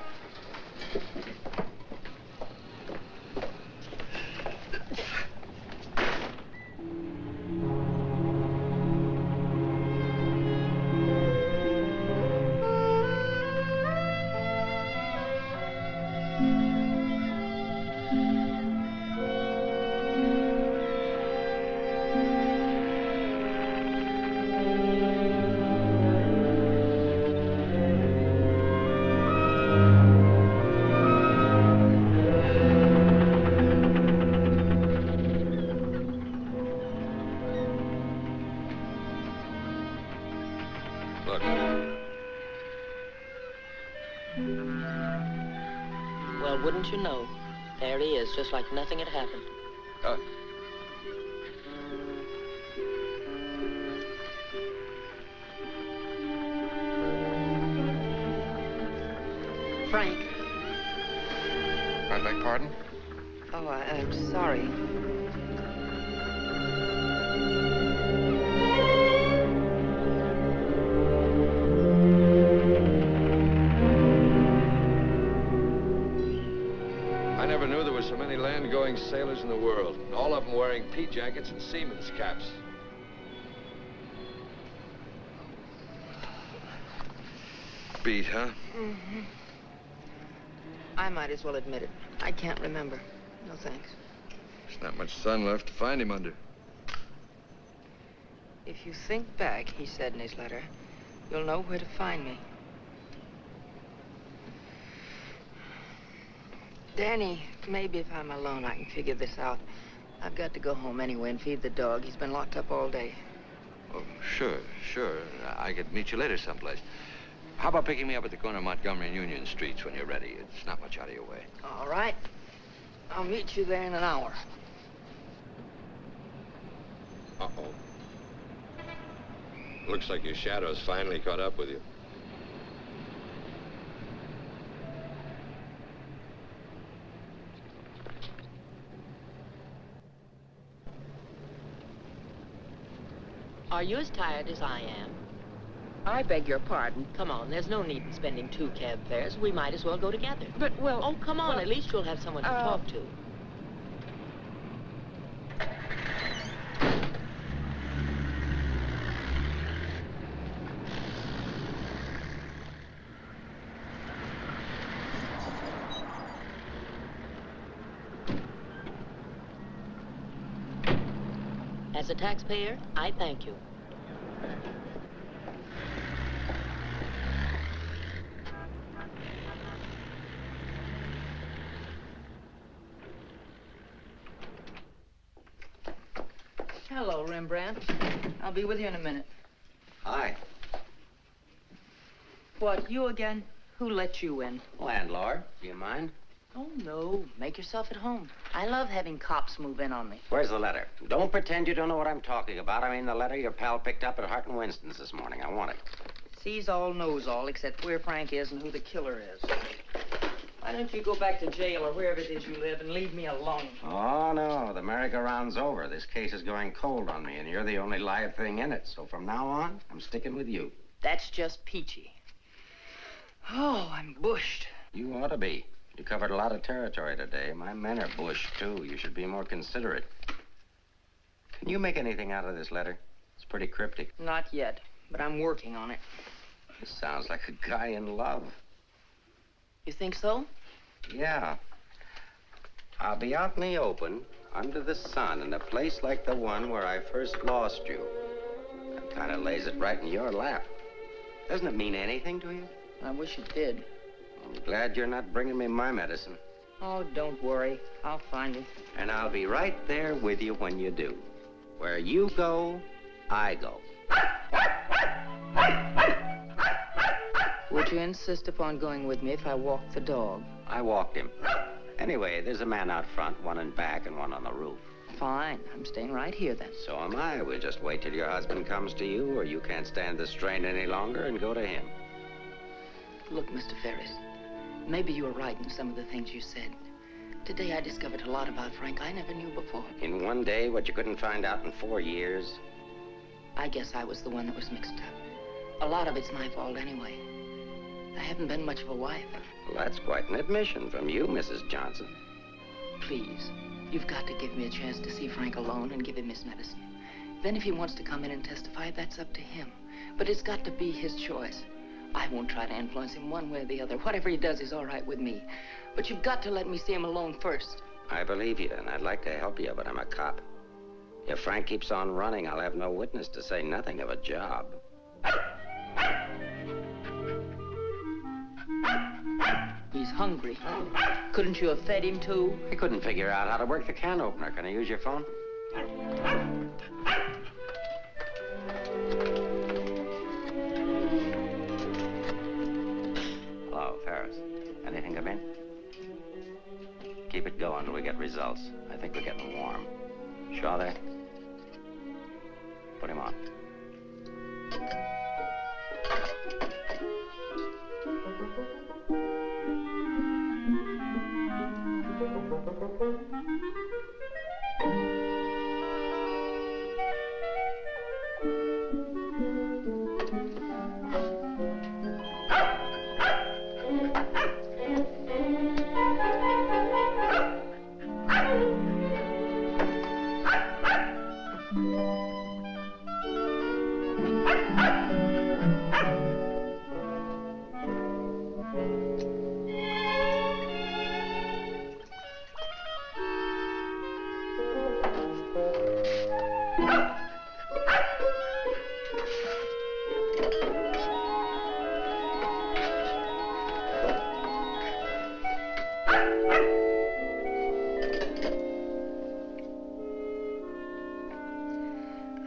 Look. Well, wouldn't you know? There he is, just like nothing had happened. Frank. I beg pardon? Oh, I'm sorry. I never knew there were so many land-going sailors in the world. All of them wearing pea jackets and seamen's caps. Beat, huh? Mm-hmm. I might as well admit it. I can't remember. No thanks. There's not much sun left to find him under. If you think back, he said in his letter, you'll know where to find me. Danny, maybe if I'm alone, I can figure this out. I've got to go home anyway and feed the dog. He's been locked up all day. Oh, sure. I could meet you later someplace. How about picking me up at the corner of Montgomery and Union Streets when you're ready? It's not much out of your way. All right. I'll meet you there in an hour. Uh-oh. Looks like your shadow's finally caught up with you. Are you as tired as I am? I beg your pardon. Come on, there's no need in spending 2 cab fares. We might as well go together. But, well... Oh, come on. At least you'll have someone to talk to. As a taxpayer, I thank you. Hello, Rembrandt. I'll be with you in a minute. Hi. What, you again? Who let you in? Landlord, do you mind? Oh, no. Make yourself at home. I love having cops move in on me. Where's the letter? Don't pretend you don't know what I'm talking about. I mean the letter your pal picked up at Hart and Winston's this morning. I want it. Sees all, knows all, except where Frank is and who the killer is. Why don't you go back to jail or wherever it is you live and leave me alone? Oh, no. The merry-go-round's over. This case is going cold on me, and you're the only live thing in it. So from now on, I'm sticking with you. That's just peachy. Oh, I'm bushed. You ought to be. You covered a lot of territory today. My men are bushed, too. You should be more considerate. Can you make anything out of this letter? It's pretty cryptic. Not yet, but I'm working on it. This sounds like a guy in love. You think so? Yeah. I'll be out in the open, under the sun, in a place like the one where I first lost you. That kind of lays it right in your lap. Doesn't it mean anything to you? I wish it did. I'm glad you're not bringing me my medicine. Oh, don't worry. I'll find you. And I'll be right there with you when you do. Where you go, I go. Would you insist upon going with me if I walked the dog? I walked him. Anyway, there's a man out front, one in back and one on the roof. Fine. I'm staying right here, then. So am I. We'll just wait till your husband comes to you, or you can't stand the strain any longer, and go to him. Look, Mr. Ferris, maybe you were right in some of the things you said. Today I discovered a lot about Frank I never knew before. In one day, what you couldn't find out in 4 years? I guess I was the one that was mixed up. A lot of it's my fault anyway. I haven't been much of a wife. Well, that's quite an admission from you, Mrs. Johnson. Please, you've got to give me a chance to see Frank alone and give him his medicine. Then if he wants to come in and testify, that's up to him. But it's got to be his choice. I won't try to influence him one way or the other. Whatever he does is all right with me. But you've got to let me see him alone first. I believe you, and I'd like to help you, but I'm a cop. If Frank keeps on running, I'll have no witness, to say nothing of a job. He's hungry. Couldn't you have fed him, too? I couldn't figure out how to work the can opener. Can I use your phone? Hello, Ferris. Anything come in? Keep it going till we get results. I think we're getting warm. Shaw there? Put him on.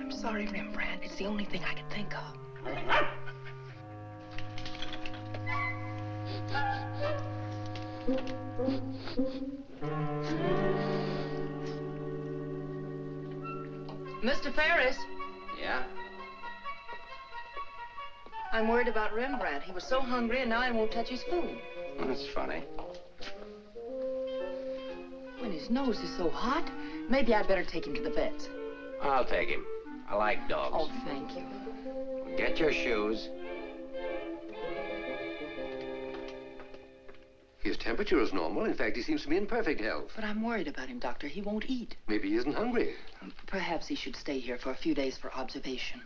I'm sorry, Rembrandt. It's the only thing I could think of. Mr. Ferris. Yeah? I'm worried about Rembrandt. He was so hungry and now he won't touch his food. That's funny. When his nose is so hot, maybe I'd better take him to the vet. I'll take him. I like dogs. Oh, thank you. Get your shoes. His temperature is normal. In fact, he seems to be in perfect health. But I'm worried about him, Doctor. He won't eat. Maybe he isn't hungry. Perhaps he should stay here for a few days for observation.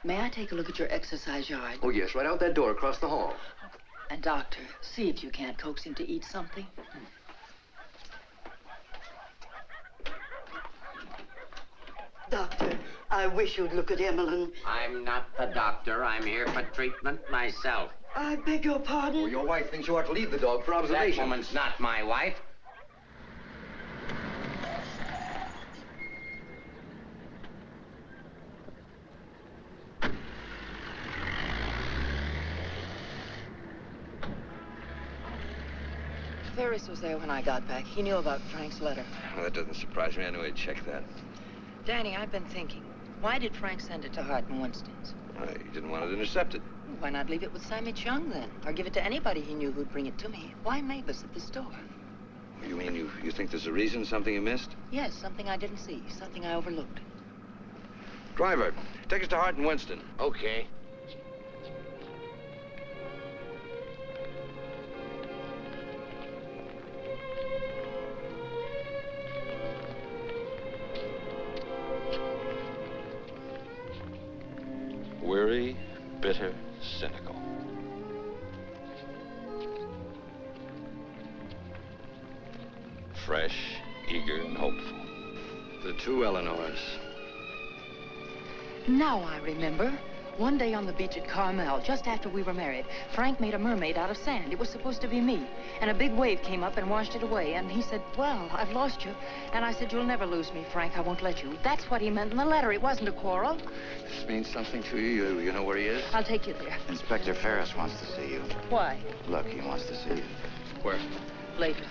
May I take a look at your exercise yard? Oh, yes, right out that door across the hall. And, Doctor, see if you can't coax him to eat something. Doctor, I wish you'd look at Emmeline. I'm not the doctor. I'm here for treatment myself. I beg your pardon? Well, your wife thinks you ought to leave the dog for observation. That woman's not my wife. Ferris was there when I got back. He knew about Frank's letter. Well, that doesn't surprise me. I knew he'd check that. Danny, I've been thinking. Why did Frank send it to Hart and Winston's? He didn't want it intercepted. Why not leave it with Sammy Chung, then? Or give it to anybody he knew who'd bring it to me? Why Mavis at the store? You mean you think there's a reason, something you missed? Yes, something I didn't see, something I overlooked. Driver, take us to Hart and Winston. Okay. Weary, bitter, cynical. Fresh, eager, and hopeful. The two Eleanors. Now I remember. One day on the beach at Carmel, just after we were married, Frank made a mermaid out of sand. It was supposed to be me. And a big wave came up and washed it away. And he said, well, I've lost you. And I said, you'll never lose me, Frank. I won't let you. That's what he meant in the letter. It wasn't a quarrel. This means something to you. You know where he is? I'll take you there. Inspector Ferris wants to see you. Why? Look, he wants to see you. Where? Later.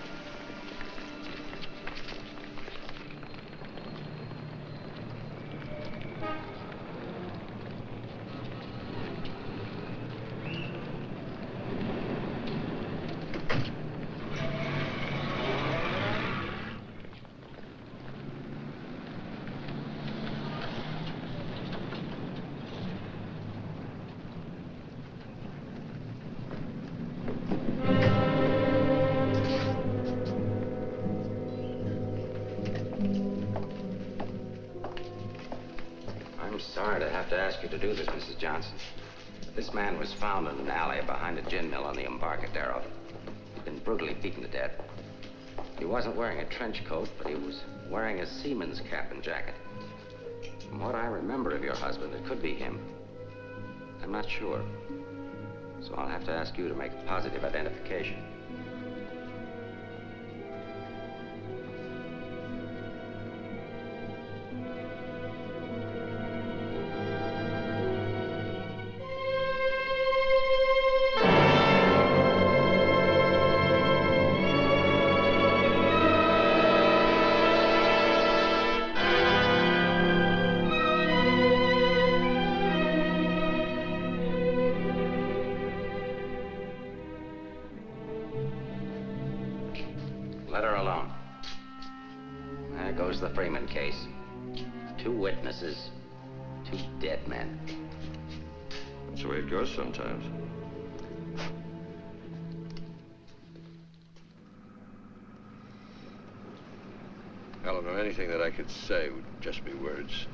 I'm sorry to have to ask you to do this, Mrs. Johnson. This man was found in an alley behind a gin mill on the Embarcadero. He'd been brutally beaten to death. He wasn't wearing a trench coat, but he was wearing a seaman's cap and jacket. From what I remember of your husband, it could be him. I'm not sure. So I'll have to ask you to make a positive identification. Let her alone. There goes the Freeman case. 2 witnesses, 2 dead men. That's the way it goes sometimes. Eleanor, anything that I could say would just be words.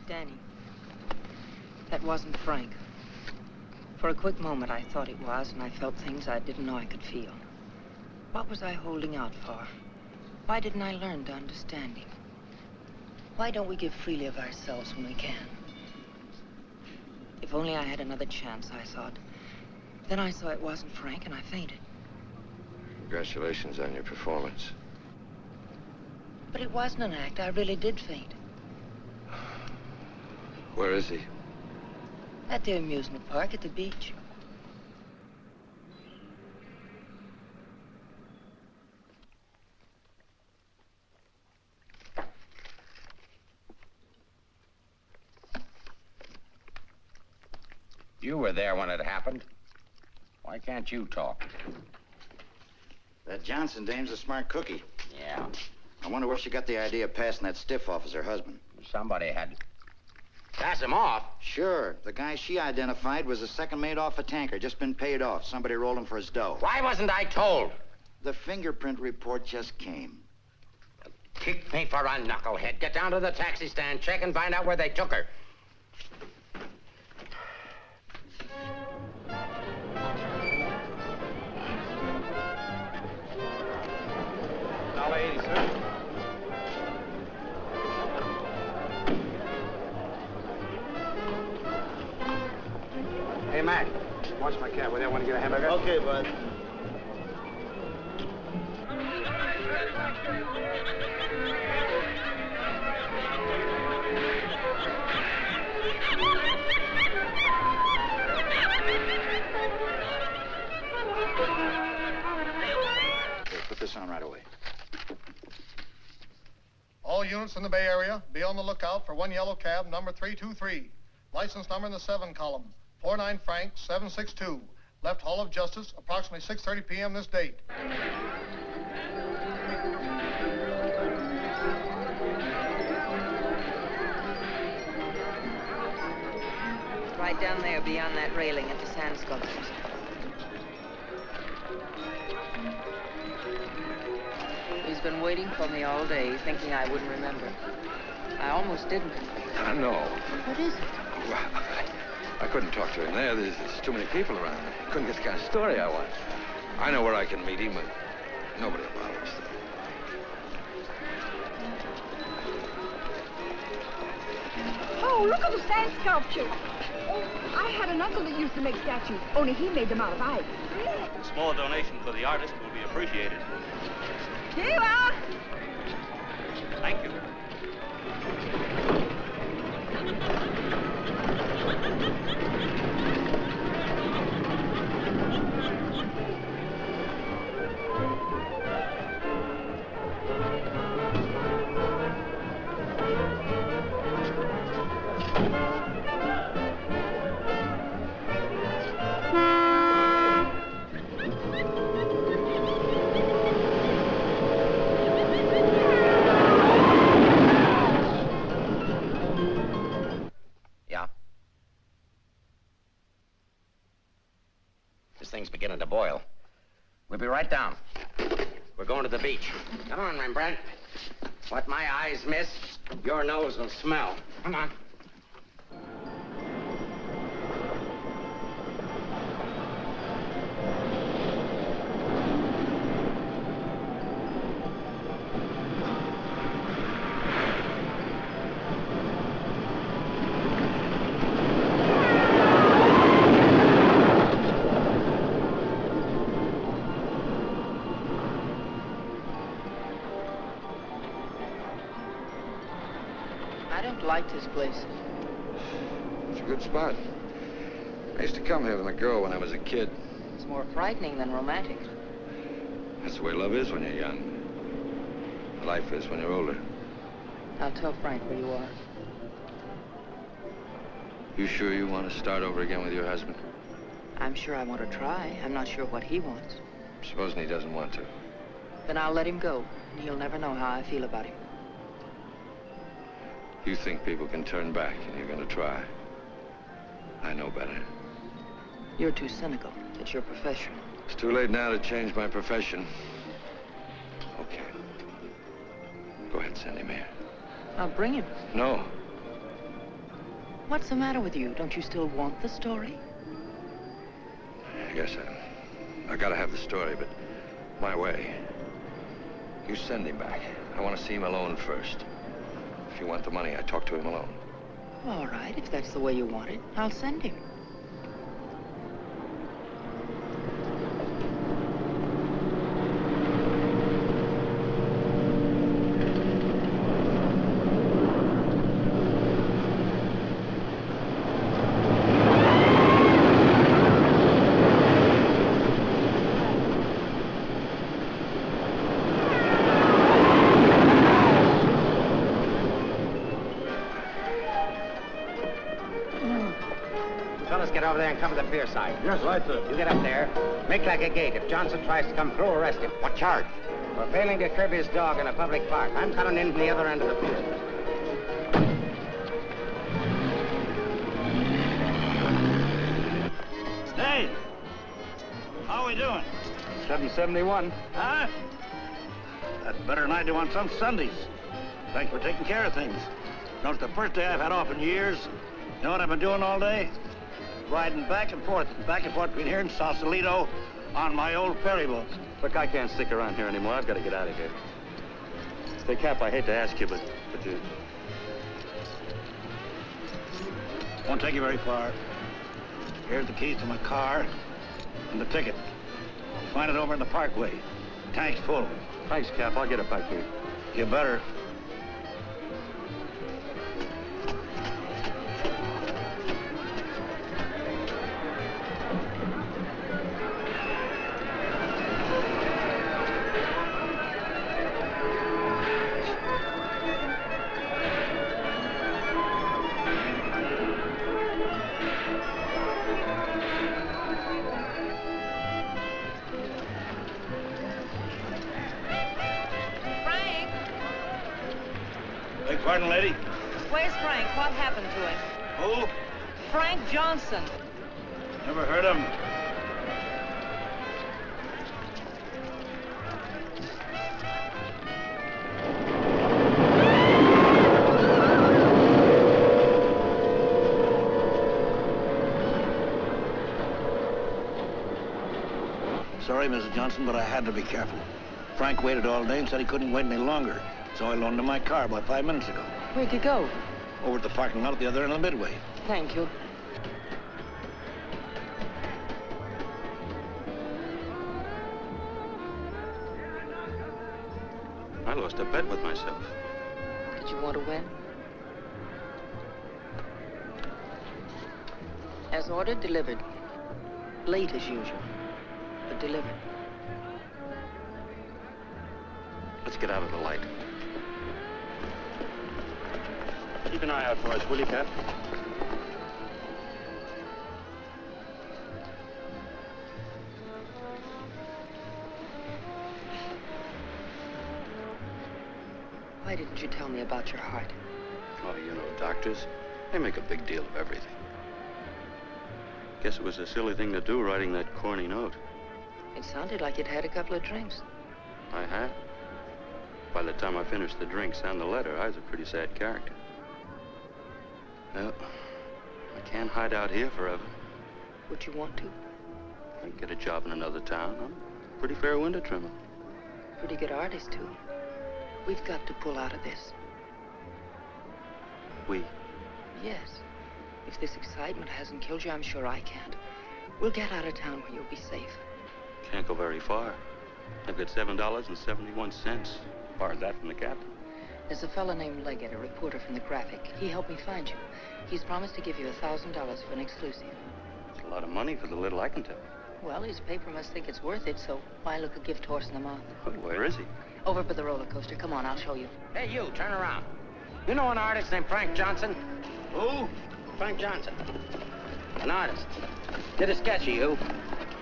Danny, that wasn't Frank. For a quick moment, I thought it was, and I felt things I didn't know I could feel. What was I holding out for? Why didn't I learn to understand him? Why don't we give freely of ourselves when we can? If only I had another chance, I thought. Then I saw it wasn't Frank, and I fainted. Congratulations on your performance. But it wasn't an act. I really did faint. Where is he? At the amusement park at the beach. You were there when it happened. Why can't you talk? That Johnson dame's a smart cookie. Yeah. I wonder where she got the idea of passing that stiff off as her husband. Somebody had to pass him off. Sure. The guy she identified was a second mate off a tanker, just been paid off. Somebody rolled him for his dough. Why wasn't I told? The fingerprint report just came. Kick me for a knucklehead. Get down to the taxi stand, check and find out where they took her. $1.80, sir. Hey, Mac, watch my cab. Will they want to get a hamburger? Okay, bud. Okay, put this on right away. All units in the Bay Area, be on the lookout for one yellow cab, number 323. License number in the 7 column, 49 Frank 762. Left Hall of Justice, approximately 6:30 p.m. this date. Right down there beyond that railing at the sand sculptures. He's been waiting for me all day, thinking I wouldn't remember. I almost didn't. I know. What is it? Well, I couldn't talk to him there. There's too many people around. I couldn't get the kind of story I want. I know where I can meet him, but nobody will bother us. Oh, look at the sand sculpture. Oh, I had an uncle that used to make statues, only he made them out of ice. A small donation for the artist will be appreciated. Here you are. Thank you. Thing's beginning to boil. We'll be right down. We're going to the beach. Come on, Rembrandt. What my eyes miss, your nose will smell. Come on. Liked his place. It's a good spot. I used to come here with my girl when I was a kid. It's more frightening than romantic. That's the way love is when you're young. Life is when you're older. I'll tell Frank where you are. You sure you want to start over again with your husband? I'm sure I want to try. I'm not sure what he wants. Supposing he doesn't want to. Then I'll let him go, and he'll never know how I feel about him. You think people can turn back, and you're going to try. I know better. You're too cynical. It's your profession. It's too late now to change my profession. Okay. Go ahead, send him here. I'll bring him. No. What's the matter with you? Don't you still want the story? I guess I gotta have the story, but my way. You send him back. I want to see him alone first. If you want the money, I talk to him alone. All right, if that's the way you want it, I'll send him. over there and cover the pier side. Yes, right, sir. You get up there. Make like a gate. If Johnson tries to come through, arrest him. What charge? For failing to curb his dog in a public park. I'm coming in from the other end of the pier. Hey! How are we doing? 771. Huh? That's better than I do on some Sundays. Thanks for taking care of things. You know, it's the first day I've had off in years. You know what I've been doing all day? Riding back and forth between here and Sausalito on my old ferry boat. Look, I can't stick around here anymore. I've got to get out of here. Say, Cap, I hate to ask you, but you... Won't take you very far. Here's the keys to my car and the ticket. Find it over in the parkway. Tank's full. Thanks, Cap. I'll get it back to you. You better. Pardon, lady? Where's Frank? What happened to him? Who? Frank Johnson. Never heard of him. Sorry, Mrs. Johnson, but I had to be careful. Frank waited all day and said he couldn't wait any longer. So I loaned him my car about 5 minutes ago. Where'd you go? Over at the parking lot at the other end of the Midway. Thank you. I lost a bet with myself. Did you want to win? As ordered, delivered. Late as usual, but delivered. Let's get out of the light. Keep an eye out for us, will you, Cap? Why didn't you tell me about your heart? Oh, you know, doctors, they make a big deal of everything. Guess it was a silly thing to do, writing that corny note. It sounded like you'd had a couple of drinks. I had. By the time I finished the drinks and the letter, I was a pretty sad character. Well, I can't hide out here forever. Would you want to? I can get a job in another town. I'm a pretty fair window trimmer. Pretty good artist, too. We've got to pull out of this. We? Yes. If this excitement hasn't killed you, I'm sure I can't. We'll get out of town where you'll be safe. Can't go very far. I've got $7.71. Borrowed that from the captain. There's a fellow named Leggett, a reporter from the Graphic. He helped me find you. He's promised to give you $1,000 for an exclusive. It's a lot of money for the little I can tell. Well, his paper must think it's worth it, so why look a gift horse in the mouth? Where is he? Over by the roller coaster. Come on, I'll show you. Hey, you, turn around. You know an artist named Frank Johnson? Who? Frank Johnson. An artist. Did a sketch of you.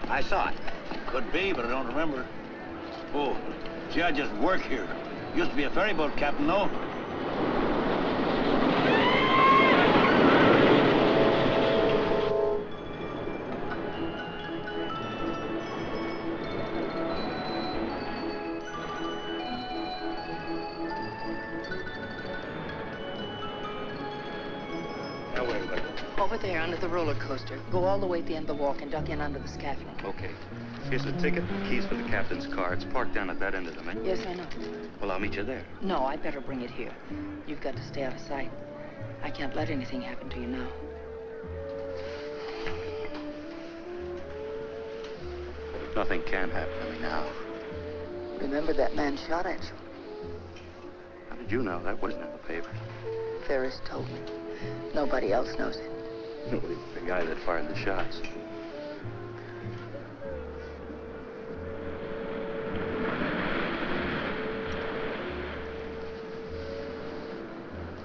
I saw it. Could be, but I don't remember. Oh, see, I just work here. Used to be a ferry boat captain, though. Now, where do I go? Over there, under the roller coaster. Go all the way at the end of the walk and duck in under the scaffolding. Okay. Here's the ticket and keys for the captain's car. It's parked down at that end of the main. Yes, I know. Well, I'll meet you there. No, I'd better bring it here. You've got to stay out of sight. I can't let anything happen to you now. Nothing can happen to me now. Remember that man shot at you? How did you know? That wasn't in the paper. Ferris told me. Nobody else knows it. The guy that fired the shots.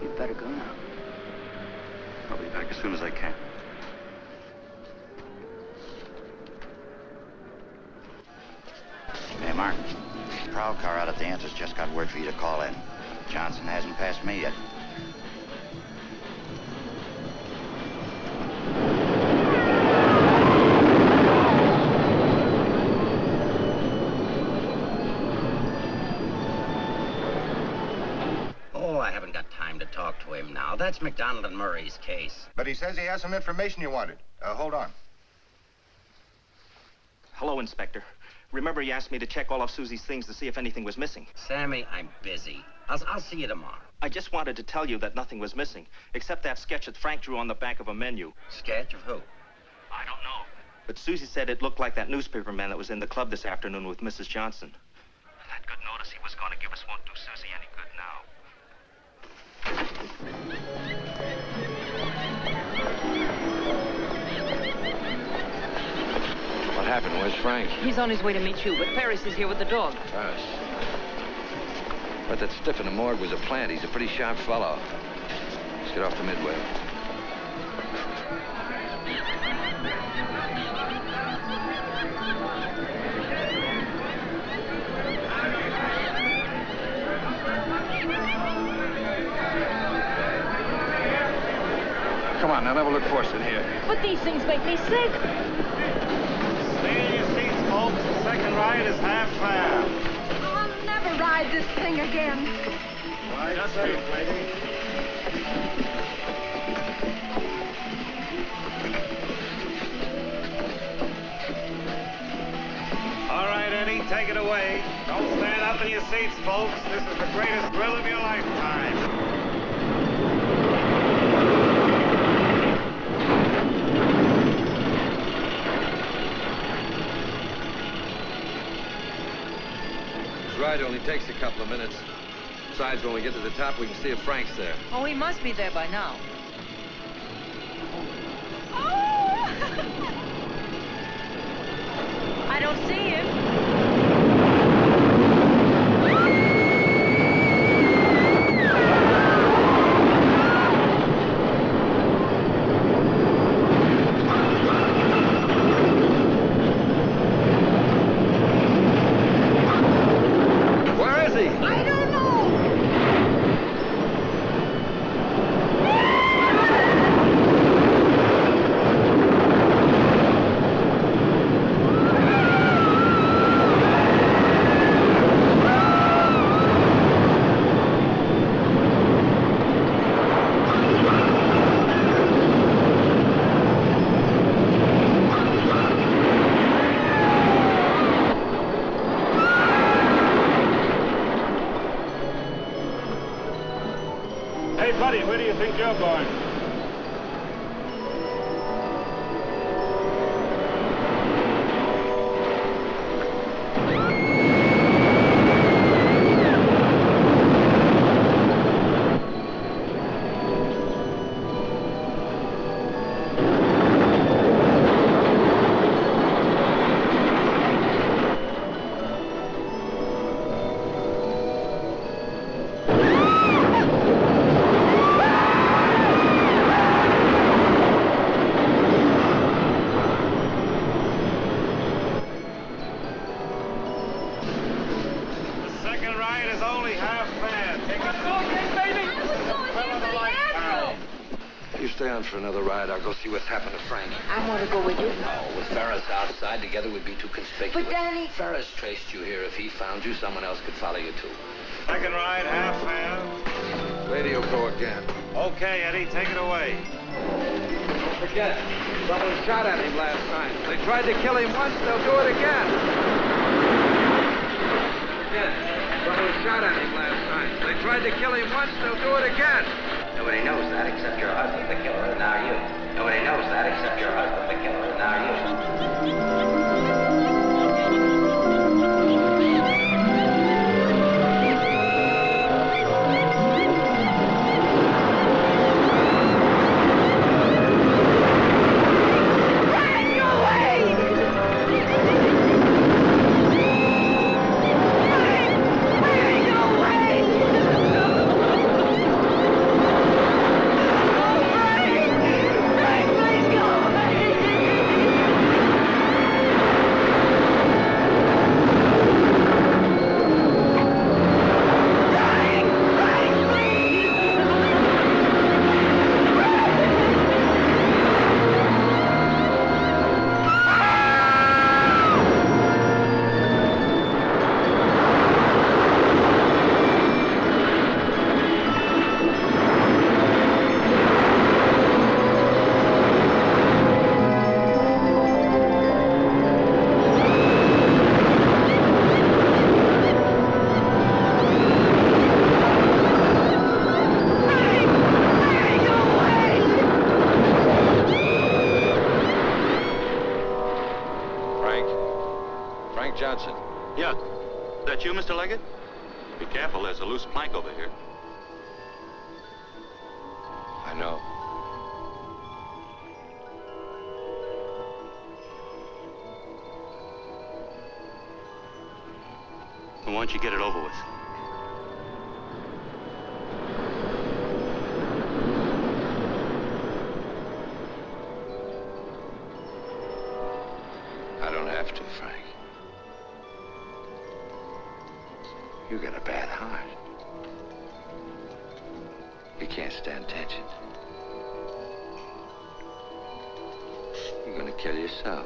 You'd better go now. I'll be back as soon as I can. prowl car out at the entrance just got word for you to call in. Johnson hasn't passed me yet. Oh, I haven't got time to talk to him now. That's McDonald and Murray's case. But he says he has some information you wanted. Hold on. Hello, Inspector. Remember you asked me to check all of Susie's things to see if anything was missing? Sammy, I'm busy. I'll see you tomorrow. I just wanted to tell you that nothing was missing, except that sketch that Frank drew on the back of a menu. Sketch of who? I don't know. But Susie said it looked like that newspaper man that was in the club this afternoon with Mrs. Johnson. I had good notice he was going to give us won't do Susie any good now. What happened? Where's Frank? He's on his way to meet you, but Ferris is here with the dog. Ferris. But that stiff in the morgue was a plant. He's a pretty sharp fellow. Let's get off the Midway. Come on, now, level it for us in here. But these things make me sick. Stay in your seats, folks. The second ride is half fare. I'll never ride this thing again. Right, just safe, lady. All right, Eddie, take it away. Don't stand up in your seats, folks. This is the greatest thrill of your lifetime. Ride only takes a couple of minutes. Besides, when we get to the top, we can see if Frank's there. Oh, he must be there by now. I don't see him. Where do you think you're going? For another ride, I'll go see what's happened to Frank. I want to go with you. No, with Ferris outside, together we'd be too conspicuous. But, Danny... Ferris traced you here. If he found you, someone else could follow you, too. Second ride, half fare. Lady will go again. Okay, Eddie, take it away. Don't forget, someone shot at him last night. They tried to kill him once, they'll do it again. Again, someone shot at him last night. They tried to kill him once, they'll do it again. Nobody knows that except your husband, the killer, and now you. Nobody knows that except your husband, the killer, and now you. That you, Mr. Leggett? Be careful, there's a loose plank over here. I know. Well, why don't you get it over with? I don't have to, Frank. You got a bad heart. You can't stand tension. You're gonna kill yourself.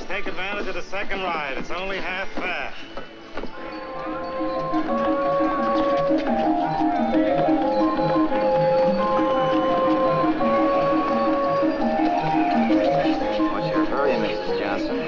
Take advantage of the second ride. It's only half fare. What's your hurry, Mrs. Johnson?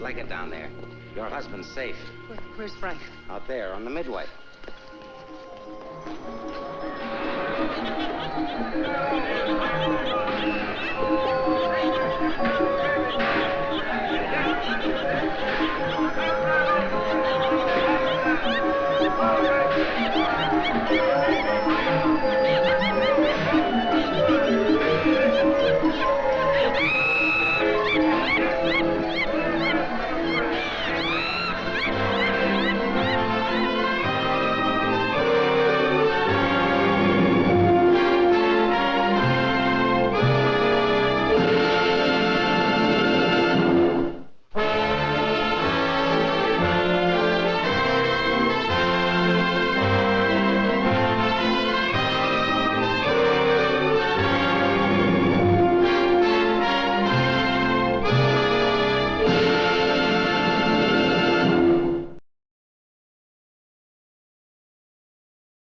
Leggett down there. Your husband's safe. Where's Frank? Out there on the midway.